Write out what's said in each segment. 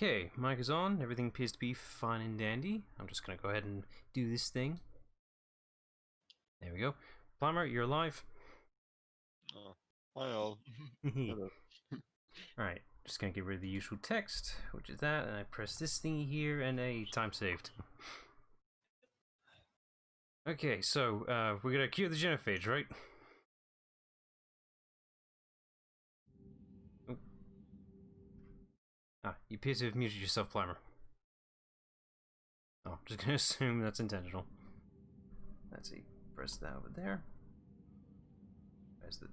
Okay, mic is on. Everything appears to be fine and dandy. I'm just going to go ahead and do this thing. There we go. Plumber, you're alive. Hi all. Hello. Alright, just going to get rid of the usual text, which is that, and I press this thingy here, and a time saved. Okay, so, we're going to cure the genophage, right? Oh. Ah, you appear to have muted yourself, Plumber. Oh, just going to assume that's intentional. Let's see, press that over there.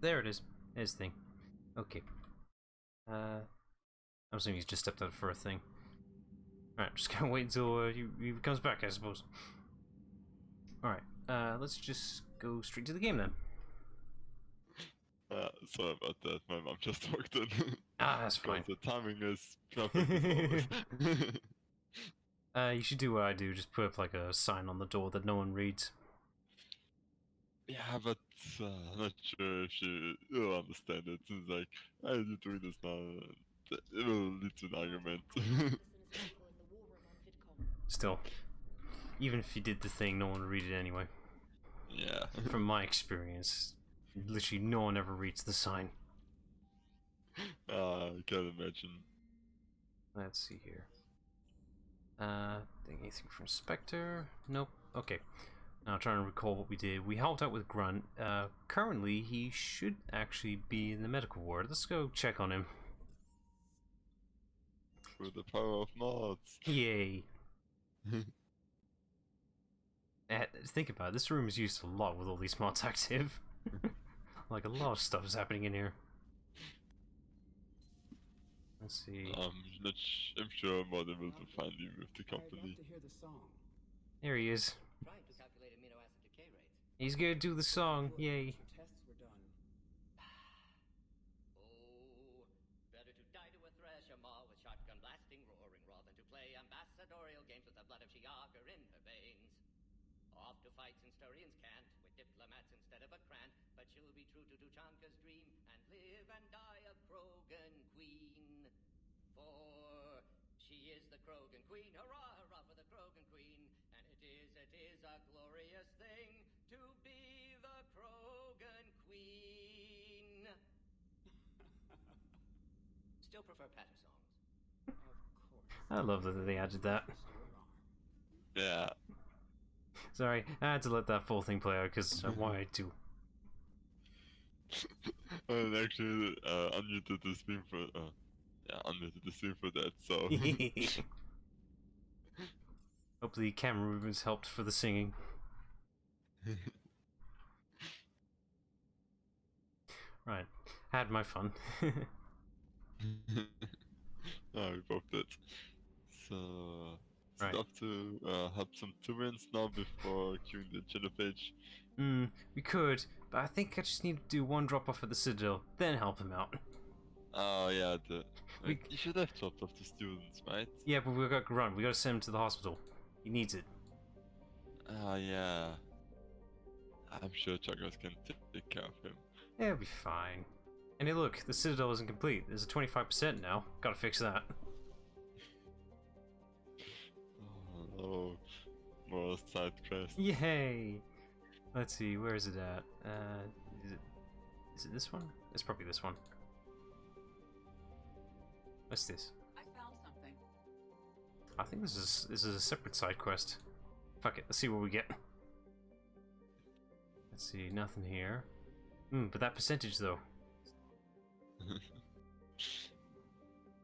There it is. There's the thing. Okay. I'm assuming he's just stepped out for a thing. Alright, just gonna wait until he comes back, I suppose. Alright, let's just go straight to the game then. Sorry about that, my mom just walked in. Ah, that's fine. The timing is perfect as always. You should do what I do, just put up like a sign on the door that no one reads. Yeah, but I'm not sure if she will understand it. It's like, why are you doing this now? It will lead to an argument. Still, even if you did the thing, no one would read it anyway. Yeah. From my experience, literally no one ever reads the sign. I can't imagine. Let's see here. Anything from Spectre? Nope. Okay. Now trying to recall what we did. We helped out with Grunt. Currently, he should actually be in the medical ward. Let's go check on him. Through the power of mods. Yay. Think about it. This room is used a lot with all these mods active. Like, a lot of stuff is happening in here. Let's see. I'm sure Modern will find you with the company. There he is. He's gonna do the song. Yay. Better to die to a thresher maw with shotgun blasting, roaring, rather than to play ambassadorial games with the blood of Shiagar in her veins. Off to fights in Sturian's cant, with diplomats instead of a crant, but she'll be true to Tuchanka's dream, and live and die a Krogan queen. For she is the Krogan queen, hurrah, hurrah for the Krogan queen, and it is a glorious thing to be the Krogan queen. Still prefer patter songs. Of course. I love that they added that. Yeah. Sorry, I had to let that full thing play out because I wanted to. I actually unmuted the stream for unmuted the stream for that, so Hopefully camera movements helped for the singing. Right, had my fun. we both did. So Right. stop to help some 2 wins now before queuing the genophage. We could, but I think I just need to do one drop off at the Citadel, then help him out. Oh yeah, you should have dropped off the students, right? Yeah, but we got Grunt. We gotta send him to the hospital. He needs it. Yeah. I'm sure Chagos can take care of him. Yeah, it'll be fine. And hey, look, the Citadel isn't complete. There's a 25% now. Gotta fix that. Oh no, more side quests. Yay! Let's see, where is it at? Is it this one? It's probably this one. What's this? I found something. I think this is a separate side quest. Fuck it, let's see what we get. Let's see, nothing here. But that percentage though.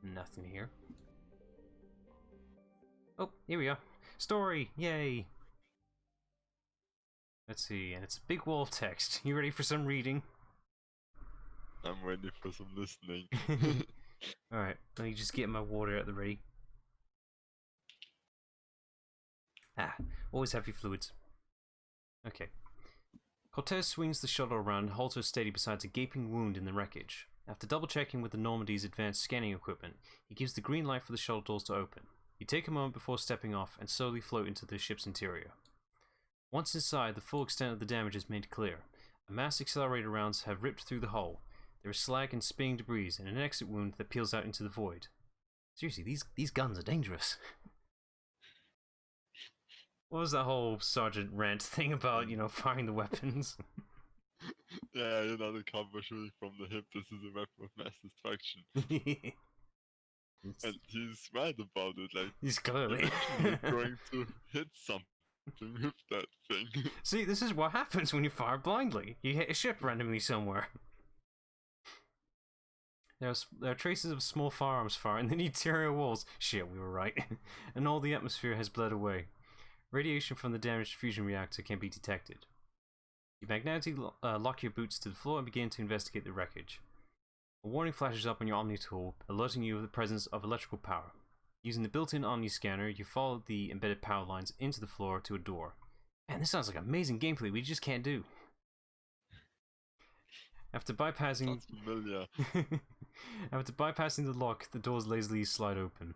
Nothing here. Oh, here we are. Story! Yay! Let's see, and it's a big wall of text. You ready for some reading? I'm ready for some listening. Alright, let me just get my water at the ready. Always have your fluids. Okay. Cortez swings the shuttle around and holds her steady beside a gaping wound in the wreckage. After double-checking with the Normandy's advanced scanning equipment, he gives the green light for the shuttle doors to open. You take a moment before stepping off and slowly float into the ship's interior. Once inside, the full extent of the damage is made clear. A mass accelerator rounds have ripped through the hull. There is slag and spinning debris and an exit wound that peels out into the void. Seriously, these guns are dangerous. What was that whole Sergeant Rant thing about, firing the weapons? Yeah, the combo shooting from the hip. This is a weapon of mass destruction, and he's right about it. Like He's clearly eventually going to hit something with that thing. See, this is what happens when you fire blindly. You hit a ship randomly somewhere. There are traces of small firearms fire in the interior walls. Shit, we were right. And all the atmosphere has bled away. Radiation from the damaged fusion reactor can be detected. You magnetically lock your boots to the floor and begin to investigate the wreckage. A warning flashes up on your Omni tool, alerting you of the presence of electrical power. Using the built-in Omni scanner, you follow the embedded power lines into the floor to a door. Man, this sounds like amazing gameplay we just can't do. After bypassing... Sounds familiar. After bypassing the lock, the doors lazily slide open.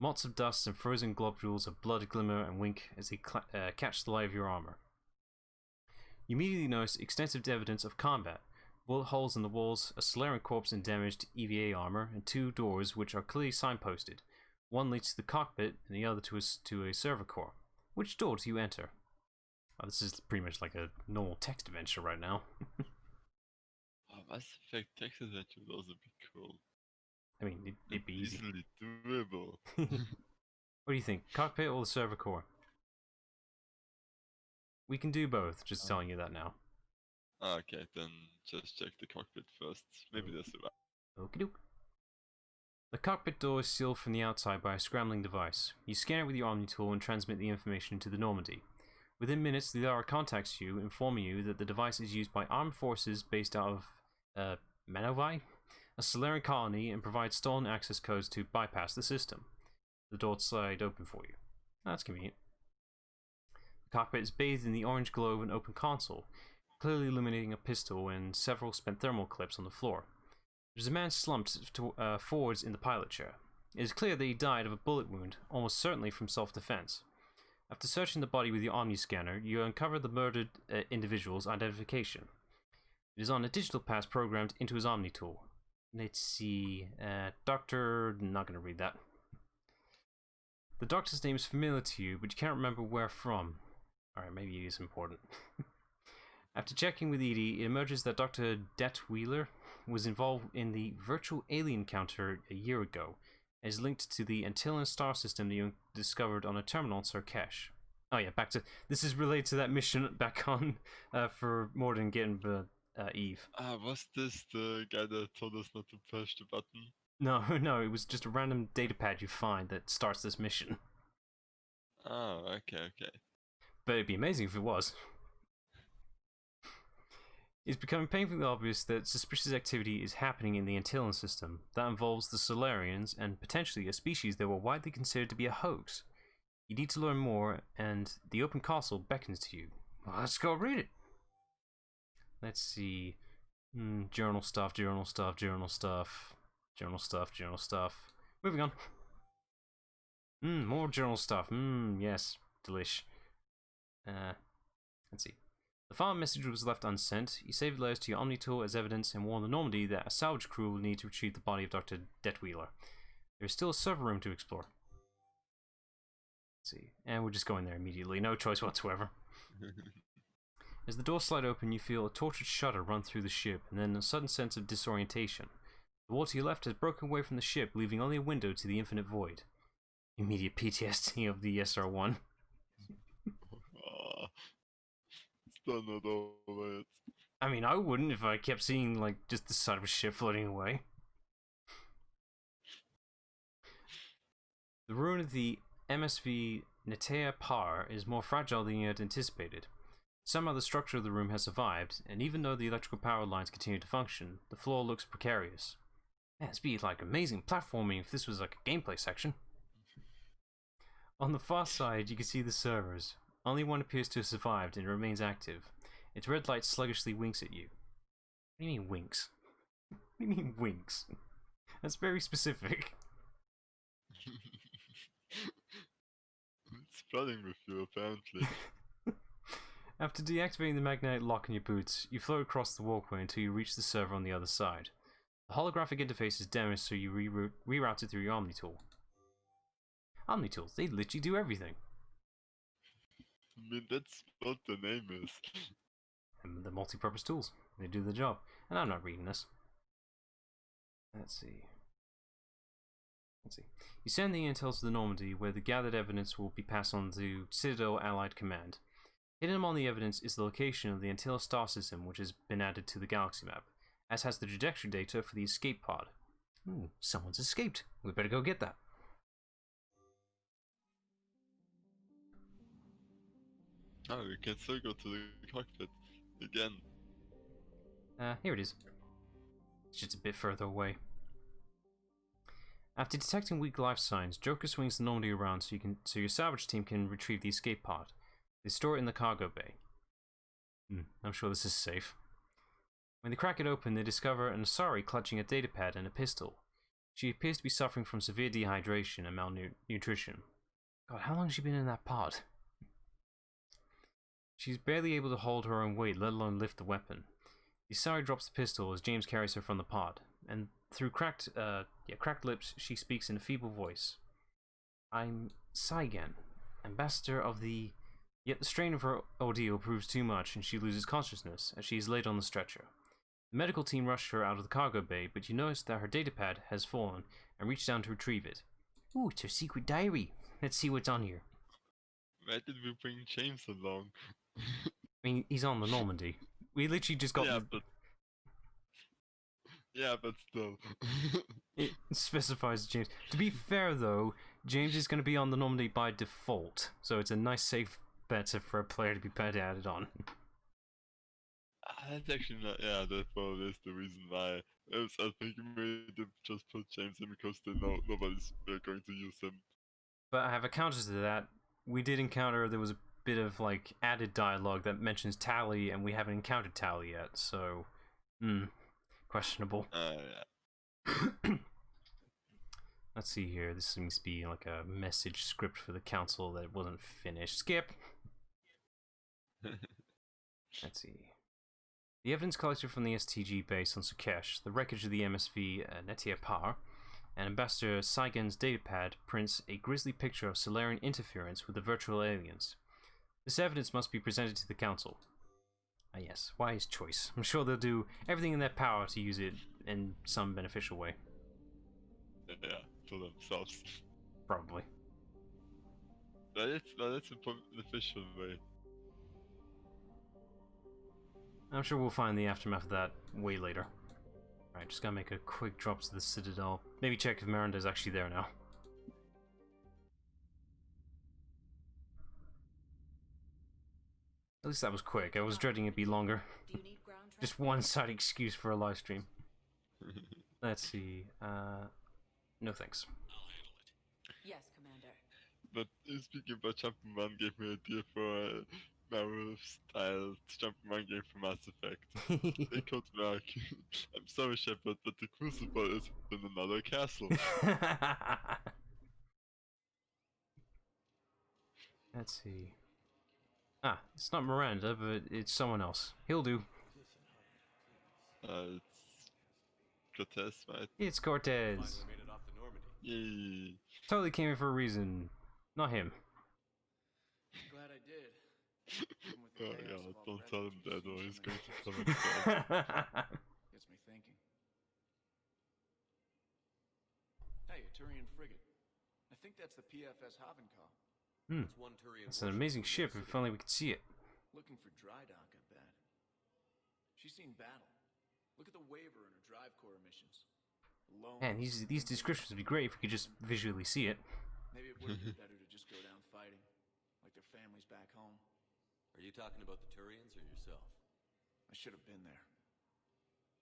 Motes of dust and frozen globules of blood glimmer and wink as they catch the light of your armor. You immediately notice extensive evidence of combat. Bullet holes in the walls, a Solarian corpse in damaged EVA armor, and two doors which are clearly signposted. One leads to the cockpit, and the other to a server core. Which door do you enter? Oh, this is pretty much like a normal text adventure right now. Mass Effect text adventure would also be cool. I mean, it'd be easy. Easily doable. What do you think? Cockpit or the server core? We can do both, just telling you that now. Okay, then just check the cockpit first. Maybe there's a... Okie doke. The cockpit door is sealed from the outside by a scrambling device. You scan it with your Omni tool and transmit the information to the Normandy. Within minutes, the Lara contacts you, informing you that the device is used by armed forces based out of Manovi, a Solarian colony, and provides stolen access codes to bypass the system. The doors slide open for you. That's convenient. The cockpit is bathed in the orange glow of an open console, clearly illuminating a pistol and several spent thermal clips on the floor. There's a man slumped forwards in the pilot chair. It is clear that he died of a bullet wound, almost certainly from self-defense. After searching the body with your Omni scanner, you uncover the murdered individual's identification. It is on a digital pass programmed into his Omni tool. Let's see, Doctor... not going to read that. The doctor's name is familiar to you, but you can't remember where from. Alright, maybe it is important. After checking with Edie, it emerges that Dr. Detweiler was involved in the virtual alien encounter a year ago, and is linked to the Antillan star system that you discovered on a terminal in Sarkesh. Oh yeah, back to... this is related to that mission back on for Morden getting Eve. Was this the guy that told us not to push the button? No, it was just a random datapad you find that starts this mission. Oh, okay. But it'd be amazing if it was. It's becoming painfully obvious that suspicious activity is happening in the Antillan system that involves the Solarians and potentially a species that were widely considered to be a hoax. You need to learn more, and the open castle beckons to you. Well, let's go read it. Let's see. Journal stuff. Moving on. More journal stuff. Yes. Delish. Let's see. The final message was left unsent. You saved letters to your Omni tool as evidence and warned the Normandy that a salvage crew will need to retrieve the body of Dr. Detweiler. There is still a server room to explore. Let's see. And we're just going there immediately. No choice whatsoever. As the doors slide open, you feel a tortured shudder run through the ship, and then a sudden sense of disorientation. The wall to your left has broken away from the ship, leaving only a window to the infinite void. Immediate PTSD of the SR-1. Still not over it. I mean, I wouldn't if I kept seeing, like, just the side of a ship floating away. The ruin of the MSV Netea Par is more fragile than you had anticipated. Somehow the structure of the room has survived, and even though the electrical power lines continue to function, the floor looks precarious. Man, it'd be like amazing platforming if this was like a gameplay section. On the far side, you can see the servers. Only one appears to have survived and remains active. Its red light sluggishly winks at you. What do you mean winks? What do you mean winks? That's very specific. It's flooding with you, apparently. After deactivating the magnetic lock in your boots, you float across the walkway until you reach the server on the other side. The holographic interface is damaged, so you reroute it through your Omni tool. Omni tools, they literally do everything. I mean, that's what the name is. And the multi-purpose tools, they do the job. And I'm not reading this. Let's see. You send the intel to the Normandy, where the gathered evidence will be passed on to Citadel Allied Command. Hidden among the evidence is the location of the Antilla star system, which has been added to the galaxy map, as has the trajectory data for the escape pod. Ooh, someone's escaped. We better go get that. Oh, we can still go to the cockpit again. Here it is. It's just a bit further away. After detecting weak life signs, Joker swings the Normandy around so your salvage team can retrieve the escape pod. They store it in the cargo bay. I'm sure this is safe. When they crack it open, they discover an Asari clutching a datapad and a pistol. She appears to be suffering from severe dehydration and malnutrition. God, how long has she been in that pod? She's barely able to hold her own weight, let alone lift the weapon. The Asari drops the pistol as James carries her from the pod, and through cracked lips, she speaks in a feeble voice. I'm Saigen, ambassador of the... Yet the strain of her ordeal proves too much, and she loses consciousness as she is laid on the stretcher. The medical team rushed her out of the cargo bay, but you notice that her datapad has fallen, and reach down to retrieve it. Ooh, it's her secret diary. Let's see what's on here. Why did we bring James along? I mean, he's on the Normandy. We literally just got... Yeah, but still. It specifies James. To be fair, though, James is going to be on the Normandy by default, so it's a nice safe bet for a player to be added on. That's actually not. Yeah, that probably is the reason why. I think maybe they just put James in because they know nobody's going to use him. But I have a counter to that. We did encounter, there was a bit of like added dialogue that mentions Tally, and we haven't encountered Tally yet, so questionable. Yeah. Let's see here. This seems to be like a message script for the council that wasn't finished. Skip. Let's see. The evidence collected from the STG base on Sukesh, the wreckage of the MSV Netia Par, and Ambassador Saigen's datapad prints a grisly picture of Solarian interference with the virtual aliens. This evidence must be presented to the council. Ah yes, wise choice. I'm sure they'll do everything in their power to use it in some beneficial way. Yeah, for themselves. Probably. That's a beneficial way. I'm sure we'll find the aftermath of that way later. Alright, just gotta make a quick drop to the Citadel. Maybe check if Miranda's actually there now. At least that was quick. I was dreading it'd be longer. Just one side excuse for a live stream. Let's see. No thanks. Yes, Commander. But speaking about jumping run, gave me an idea for a Marvel-style jumping run game for Mass Effect. It could work. I'm sorry, Shepard, but the Crucible is in another castle. Let's see. Ah, it's not Miranda, but it's someone else. He'll do. It's Cortez, right? It's Cortez. Finally made it off the Normandy. Yay. Totally came in for a reason. Not him. Glad I did. Oh yeah, don't tell him that or he's going to tell himself. Gets me thinking. Hey, a Turian frigate. I think that's the PFS Havenkal. It's one Turian. It's an amazing ship, if only we could see it. Looking for dry dock, I bet. She's seen battle. Look at the waiver in her drive core emissions. Alone. Man, these descriptions would be great if we could just visually see it. Maybe it would have been better to just go down fighting, like their families back home. Are you talking about the Turians or yourself? I should have been there.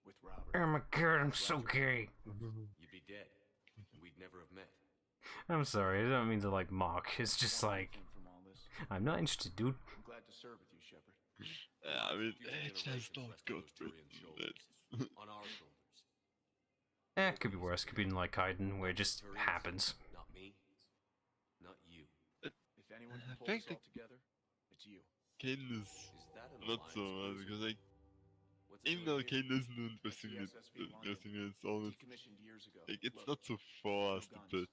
With Robert. Oh my god, I'm so gay. You'd be dead, and we'd never have met. I'm sorry, I don't mean to like mock. It's just like, From all this. I'm not interested, dude. I'm glad to serve with you, Shepard. Yeah, I mean, Future it's just generations not rest on good. those Turian shoulders. On our shoulders. It could be worse. Could be in like Haydn, where it just Turians, happens. Not me. Not you. If anyone I can pull think this all together, it's you. Caden is Is that an not so alliance because cruiser? I What's even though Kane isn't investing it, investing in its own, Decommissioned years ago. like it's Look, not so forced a bit.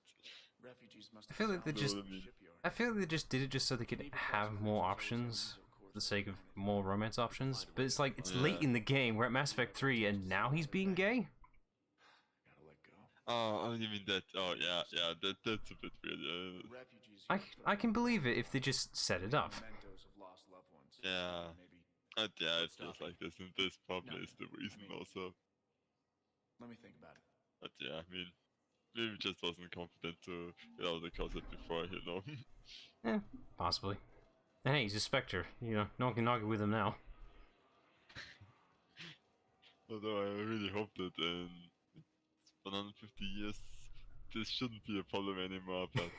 refugees must I have feel like they salvaged just, Know what I mean? shipyard. I feel like they just did it just so they could have more options for the sake of more romance options. But it's like it's late Yeah. in the game. We're at Mass Effect 3, and now he's being gay. Gotta let go. Oh, you mean that? Oh, yeah, that's a bit weird. The refugees I can believe it if they just set it up. mementos of lost loved ones. Yeah. Maybe. Yeah, it feels like this, and this probably No, is the reason I mean- also. Let me think about it. But yeah, I mean, maybe just wasn't confident to get out of the closet before, you know. Eh, possibly. And hey, he's a Spectre. You know, no one can argue with him now. Although I really hope that in 150 years, this shouldn't be a problem anymore, but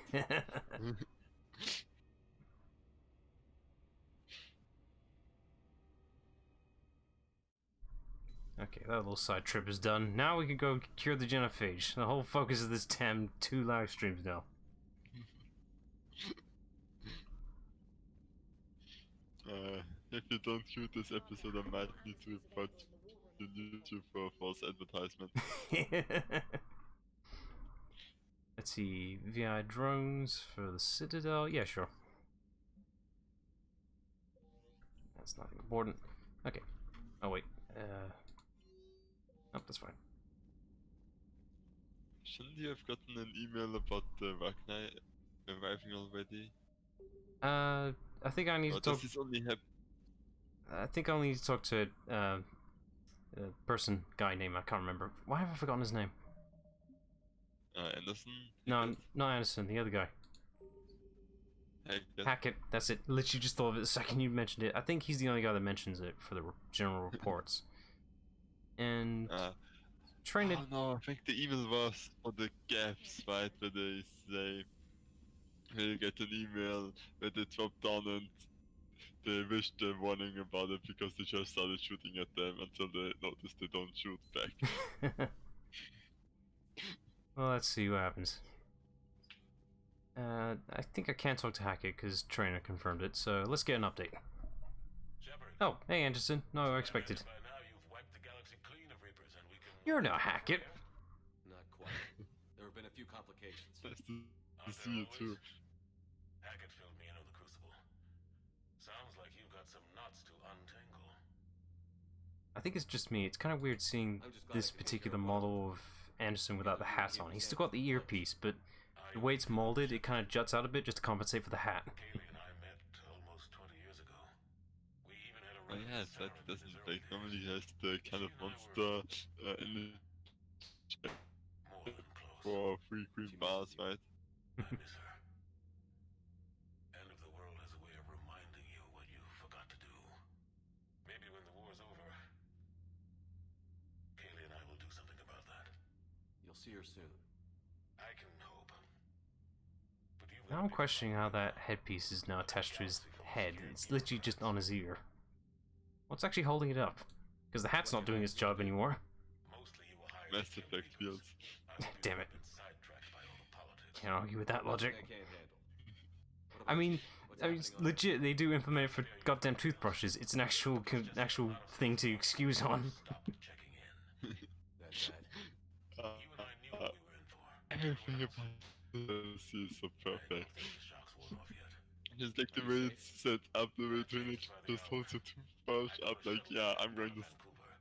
Okay, that little side trip is done. Now we can go cure the genophage. The whole focus of this 2 live streams now. if you don't cue this episode, I might need to report you on YouTube for false advertisement. Let's see, VI drones for the Citadel. Yeah, sure. That's not important. Okay. Oh wait. Oh, that's fine. Shouldn't you have gotten an email about the Wagner arriving already? I think I need Or to talk. does this only happen? I think I need to talk to a person, guy name. I can't remember. Why have I forgotten his name? Anderson? No, not Anderson. The other guy. Hackett. That's it. Literally just thought of it the second you mentioned it. I think he's the only guy that mentions it for the general reports. And trying to. Oh no, I think the email was for the gaps, right? Where they say, where you get an email where they drop down and they wish them warning about it because they just started shooting at them until they notice they don't shoot back. Well, let's see what happens. I think I can't talk to Hackett because Trainer confirmed it, so let's get an update. Oh, hey Anderson. No, expected. By now you've wiped the galaxy clean of Reapers and we can... You're no Hackett. Not quite. There have been a few complications. Nice to see you too. Hackett filled me in on the Crucible. Sounds like you've got some knots to untangle. I think it's just me. It's kind of weird seeing this particular model of Anderson without the hat on. He's still got the earpiece, but the way it's molded, it kind of juts out a bit just to compensate for the hat. Kaylee and I met almost 20 years ago. We even had a Oh run yeah, with that Sarah doesn't because like her normally has the kind of monster in the more than close. for free green bars, right? I miss her. End of the world has a way of reminding you what you forgot to do. Maybe when the war's over, Kaylee and I will do something about that. You'll see her soon. I can hope. But you've Now I'm questioning how that headpiece is now attached to his head. It's literally just on his ear. What's actually holding it up? Because the hat's not doing its job anymore. Mostly you will hire Mass Effect fields. Damn it. been sidetracked by all the politics. Can't argue with that logic. I can't handle. What I about you? mean, What's I mean, happening it's on Earth? legit. They do implement it for goddamn toothbrushes. It's an actual thing to excuse on. Stop checking in. That's bad. You and I knew what we were in for. Everything about this is so perfect. The shocks weren't off yet. Just like the way it's set up, the way Trinity just holds a toothbrush up, like, yeah, I'm going to. Vancouver.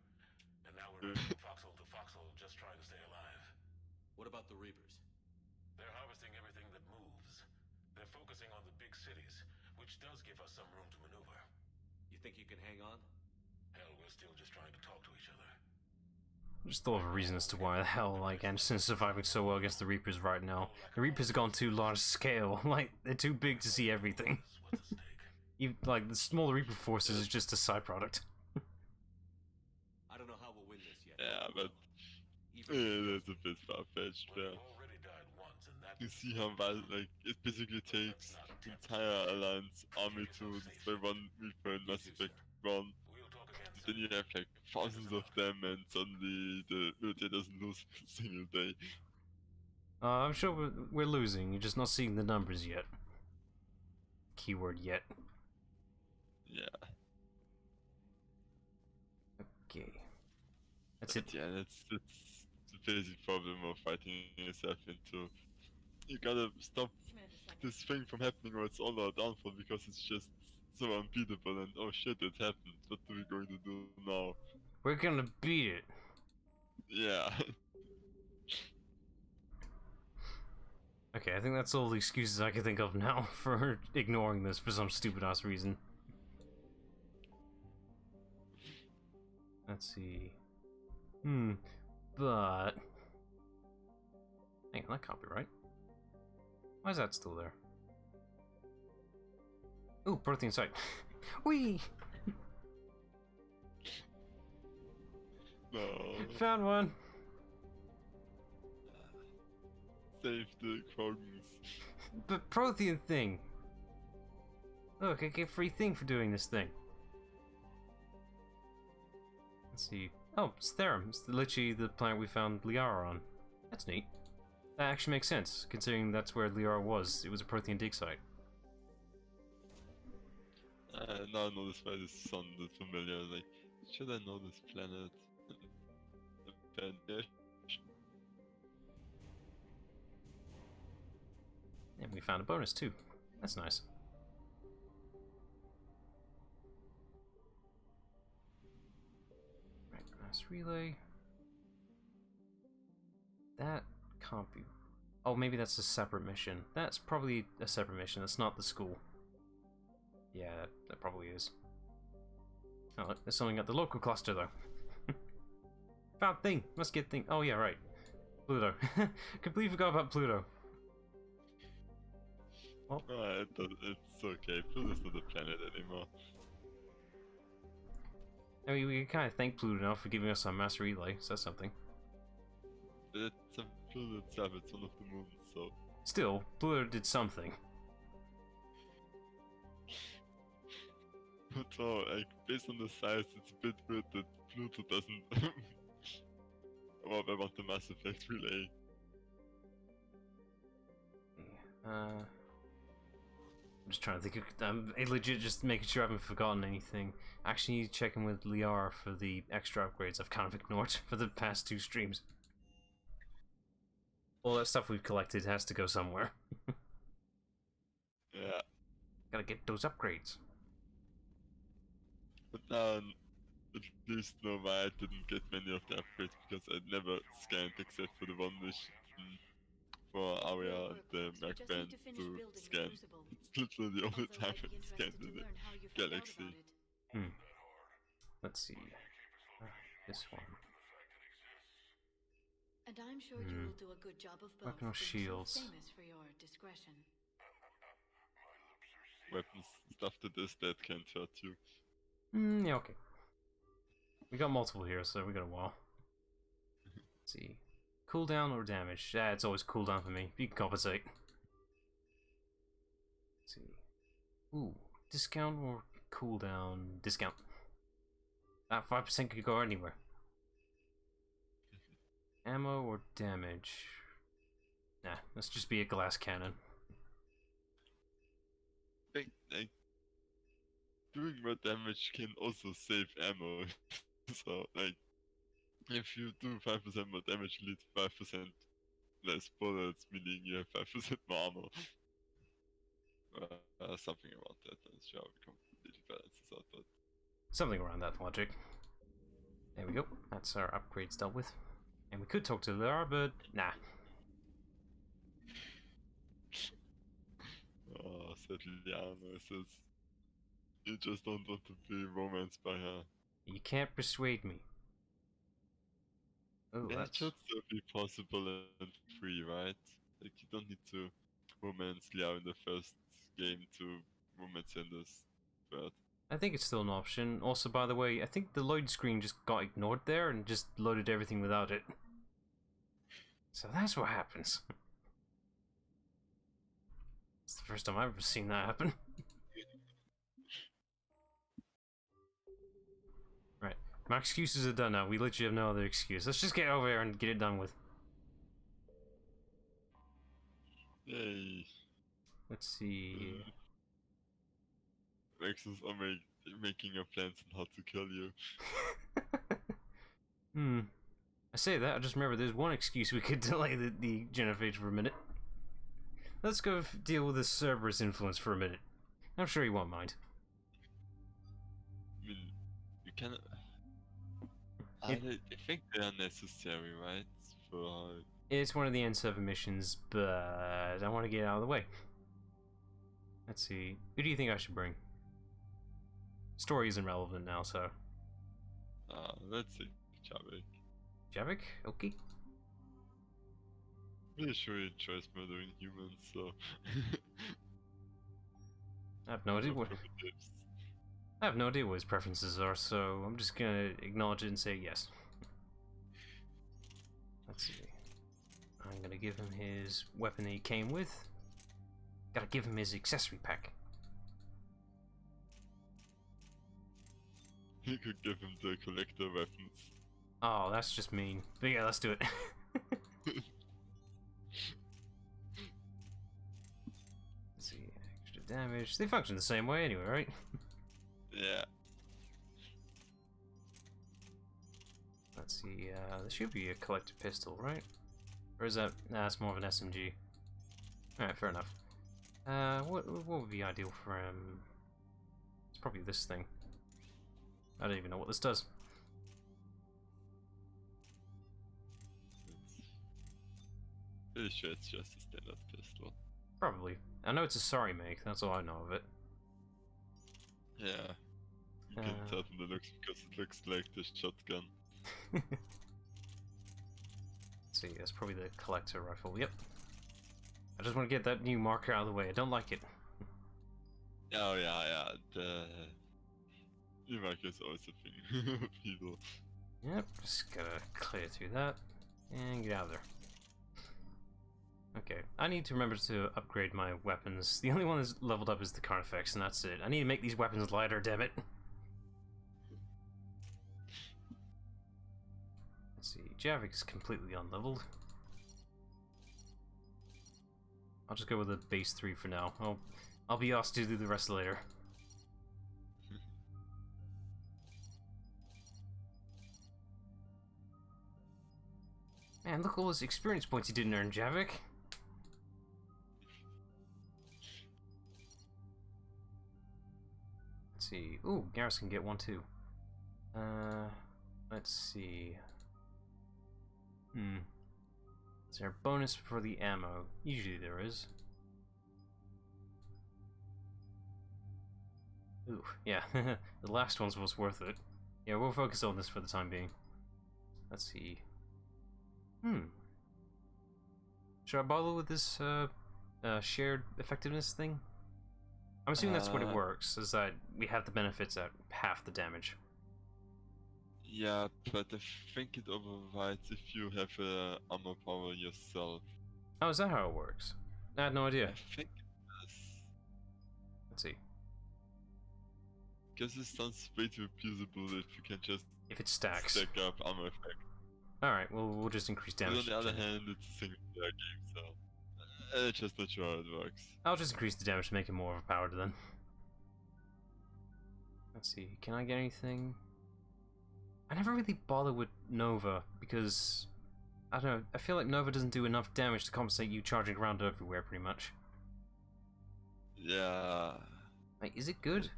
And now we're running from foxhole to foxhole just trying to stay alive. What about the Reapers? They're harvesting everything that moves. They're focusing on the big cities, which does give us some room to maneuver. You think you can hang on? Hell, we're still just trying to talk to each other. Just thought of a reason as to why the hell, like, Anderson's surviving so well against the Reapers right now. The Reapers have gone too large scale. Like, they're too big to see everything. What's at stake? Like, the smaller Reaper forces is just a side product. I don't know how we'll win this yet. Yeah, but Even that's a bit far-fetched, Well, yeah. we've already died once, and that You see how bad, like, it basically takes the entire Alliance army to destroy one Reaper in Mass Effect 1. we'll talk again Then soon. you have like thousands of them, and suddenly the military doesn't lose a single day. I'm sure we're losing. You're just not seeing the numbers yet. Keyword yet. Yeah. Okay. That's it. But yeah, that's the basic problem of fighting yourself into. You gotta stop this thing from happening where it's all our downfall because it's just so unbeatable and oh shit, it happened. What are we going to do now? We're gonna beat it. Yeah. Okay, I think that's all the excuses I can think of now for ignoring this for some stupid ass reason. Let's see. But... Hang on, that can't be right. Why is that still there? Ooh, protein site. Whee! No. Found one! Save the Krogans. But protein thing! Look, I get free thing for doing this thing. Let's see. Oh, it's Therum. It's literally the planet we found Liara on. That's neat. That actually makes sense, considering that's where Liara was. It was a protein dig site. Now I know this why this sounded familiar. Like, should I know this planet? And we found a bonus too. That's nice. Right, mass relay. That can't be. Oh, maybe that's a separate mission. That's probably a separate mission. That's not the school. Yeah, that probably is. Oh, look, there's something at the local cluster though. Found thing. Must get thing. Oh yeah, right. Pluto. Completely forgot about Pluto. Well, it's okay. Pluto's not a planet anymore. I mean, we can kind of thank Pluto now for giving us our mass relay. So that's something. It's a Pluto itself. It's one of the moons, so. Still, Pluto did something. But so, like, based on the size, it's a bit weird that Pluto doesn't. Well, I want the Mass Effect relay. I'm just trying to think of. I'm legit just making sure I haven't forgotten anything. Actually, checking with Liara for the extra upgrades I've kind of ignored for the past 2 streams. All that stuff we've collected has to go somewhere. Yeah. Gotta get those upgrades. But now, at least know why I didn't get many of the upgrades because I never scanned except for the one mission for Aria and the Merc Band to scan. It's literally the only time I scanned in the galaxy. Let's see. This one. And I'm sure you will do a good job of both. Weapon or shields? Famous for your discretion. Weapons, stuff that is dead can't hurt you. Yeah, okay. We got multiple here, so we got a while. Let's see. Cooldown or damage? Yeah, it's always cooldown for me. You can compensate. Let's see. Ooh, discount or cooldown? Discount. That 5% could go anywhere. Ammo or damage? Nah, let's just be a glass cannon. Like, doing more damage can also save ammo. So, like, if you do 5% more damage, you lead 5% less bullets, meaning you have 5% more ammo. Something around that. I'm sure how it completely balances out, but. Something around that logic. There we go. That's our upgrades dealt with. And we could talk to Lara, but nah. Oh, said Liana says, you just don't want to be romanced by her. You can't persuade me. Oh, Yeah, it that's... should still be possible and free, right? Like, you don't need to romance Liao in the first game to romance in this third. I think it's still an option. Also, by the way, I think the load screen just got ignored there and just loaded everything without it. So that's what happens. It's the first time I've ever seen that happen. Right. My excuses are done now. We literally have no other excuse. Let's just get over here and get it done with. Yay. Let's see. Rexus are making your plans on how to kill you. I say that, I just remember there's one excuse we could delay the genophage for a minute. Let's go deal with this Cerberus influence for a minute. I'm sure he won't mind. I mean, you can. I think they are necessary, right? For It's one of the N7 missions, but I want to get out of the way. Let's see. Who do you think I should bring? Story isn't relevant now, so. let's see, Javik. Javik? Okay. Pretty sure he enjoys murdering humans, so. I have no idea what. Primitives. I have no idea what his preferences are, so I'm just gonna acknowledge it and say yes. Let's see. I'm gonna give him his weapon that he came with. Gotta give him his accessory pack. You could give him the collector weapons. Oh, that's just mean. But yeah, let's do it. Let's see. Extra damage. They function the same way anyway, right? Yeah. Let's see. There should be a collector pistol, right? Or is that? Nah, it's more of an SMG. Alright, fair enough. What would be ideal for him? It's probably this thing. I don't even know what this does. Pretty sure it's just a standard pistol. Probably. I know it's a sorry make, that's all I know of it. Yeah. You can tell from the looks because it looks like the shotgun. Let's see, that's probably the collector rifle, yep. I just want to get that new marker out of the way, I don't like it. Oh yeah, the marker is always a thing. People. Yep, just gotta clear through that and get out of there. Okay, I need to remember to upgrade my weapons. The only one that's leveled up is the Carnifex, and that's it. I need to make these weapons lighter, damn it. Let's see, Javik is completely unleveled. I'll just go with the base 3 for now. I'll be asked to do the rest later. Man, look at all those experience points you didn't earn, Javik. Let's see. Ooh, Garrus can get one too. Let's see. Is there a bonus for the ammo? Usually there is. Ooh, yeah. The last one was worth it. Yeah, we'll focus on this for the time being. Let's see. Should I bother with this shared effectiveness thing? I'm assuming that's what it works, is that we have the benefits at half the damage. Yeah, but I think it overrides if you have armor power yourself. Oh, is that how it works? I had no idea. I think it does. Let's see. Because it sounds way too abusable if you can just If it stacks. stack up armor effect. Alright, well, we'll just increase But damage. on the other hand, it's a single player game, so it's just not sure how it works. I'll just increase the damage to make it more overpowered then. Let's see, can I get anything? I never really bother with Nova because, I don't know, I feel like Nova doesn't do enough damage to compensate you charging around everywhere pretty much. Yeah. Like, is it good?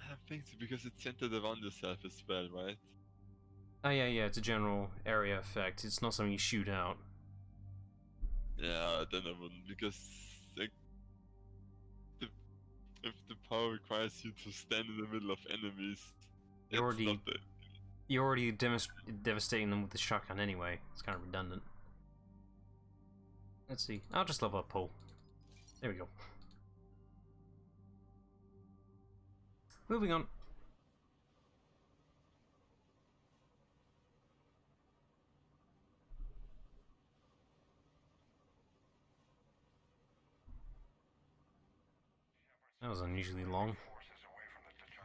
I think so, because it's centered around yourself as well, right? Oh yeah, it's a general area effect, it's not something you shoot out. Yeah, then I wouldn't, because like, if the power requires you to stand in the middle of enemies, you're already devastating them with the shotgun anyway. It's kind of redundant. Let's see. I'll just level up Paul. There we go. Moving on. That was unusually long.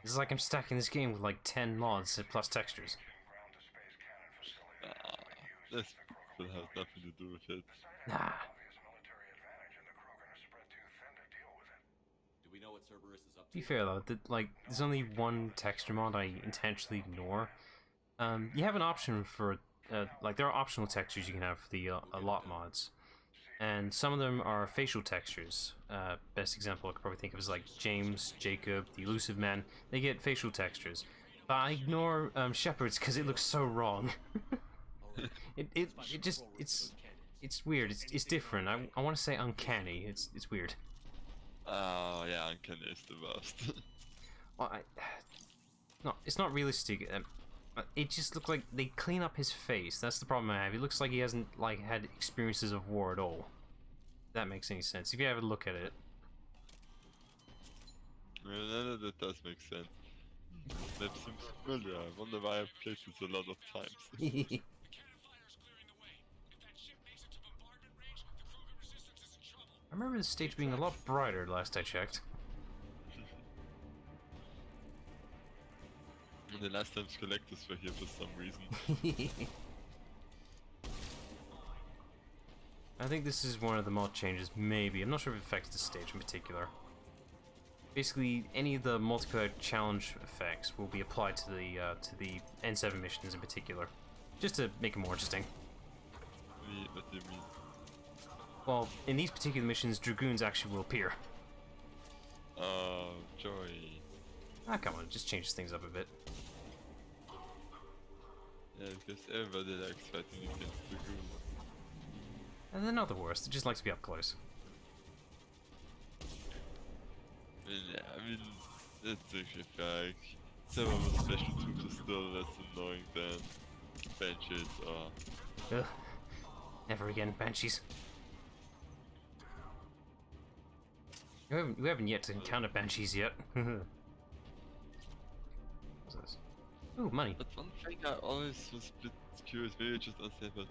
It's like I'm stacking this game with like 10 mods plus textures. This will have nothing to do with it. Nah. Do we know what Cerberus is up To to? be fair though, like there's only one texture mod I intentionally ignore. You have an option for, like, there are optional textures you can have for the a lot mods. And some of them are facial textures. Best example I could probably think of is like James, Jacob, the Elusive Man. They get facial textures. But I ignore Shepard's because it looks so wrong. It's weird. It's different. I want to say uncanny. It's weird. Oh, yeah, Uncanny is the worst. Well, no, it's not realistic. It just looks like they clean up his face. That's the problem I have. It looks like he hasn't like had experiences of war at all. If that makes any sense. If you have a look at it. Well, that does make sense. That seems familiar. I wonder why I've played this a lot of times. I remember the stage being a lot brighter last I checked. And the last times collectors were here for some reason. I think this is one of the mod changes, maybe. I'm not sure if it affects the stage in particular. Basically, any of the multiplayer challenge effects will be applied to the N7 missions in particular, just to make it more interesting. What do you mean? Well, in these particular missions, Dragoons actually will appear. Oh, joy. Ah, come on, it just changes things up a bit. Yeah, because everybody likes fighting against the goons. And they're not the worst, they just like to be up close. Yeah, I mean, it's actually like some of the special troops are still less annoying than benches or... Ugh. Never again, Banshees. We haven't yet to encounter Banshees yet. What's this? Ooh, money. But one thing I always was a bit curious, maybe I just understand, but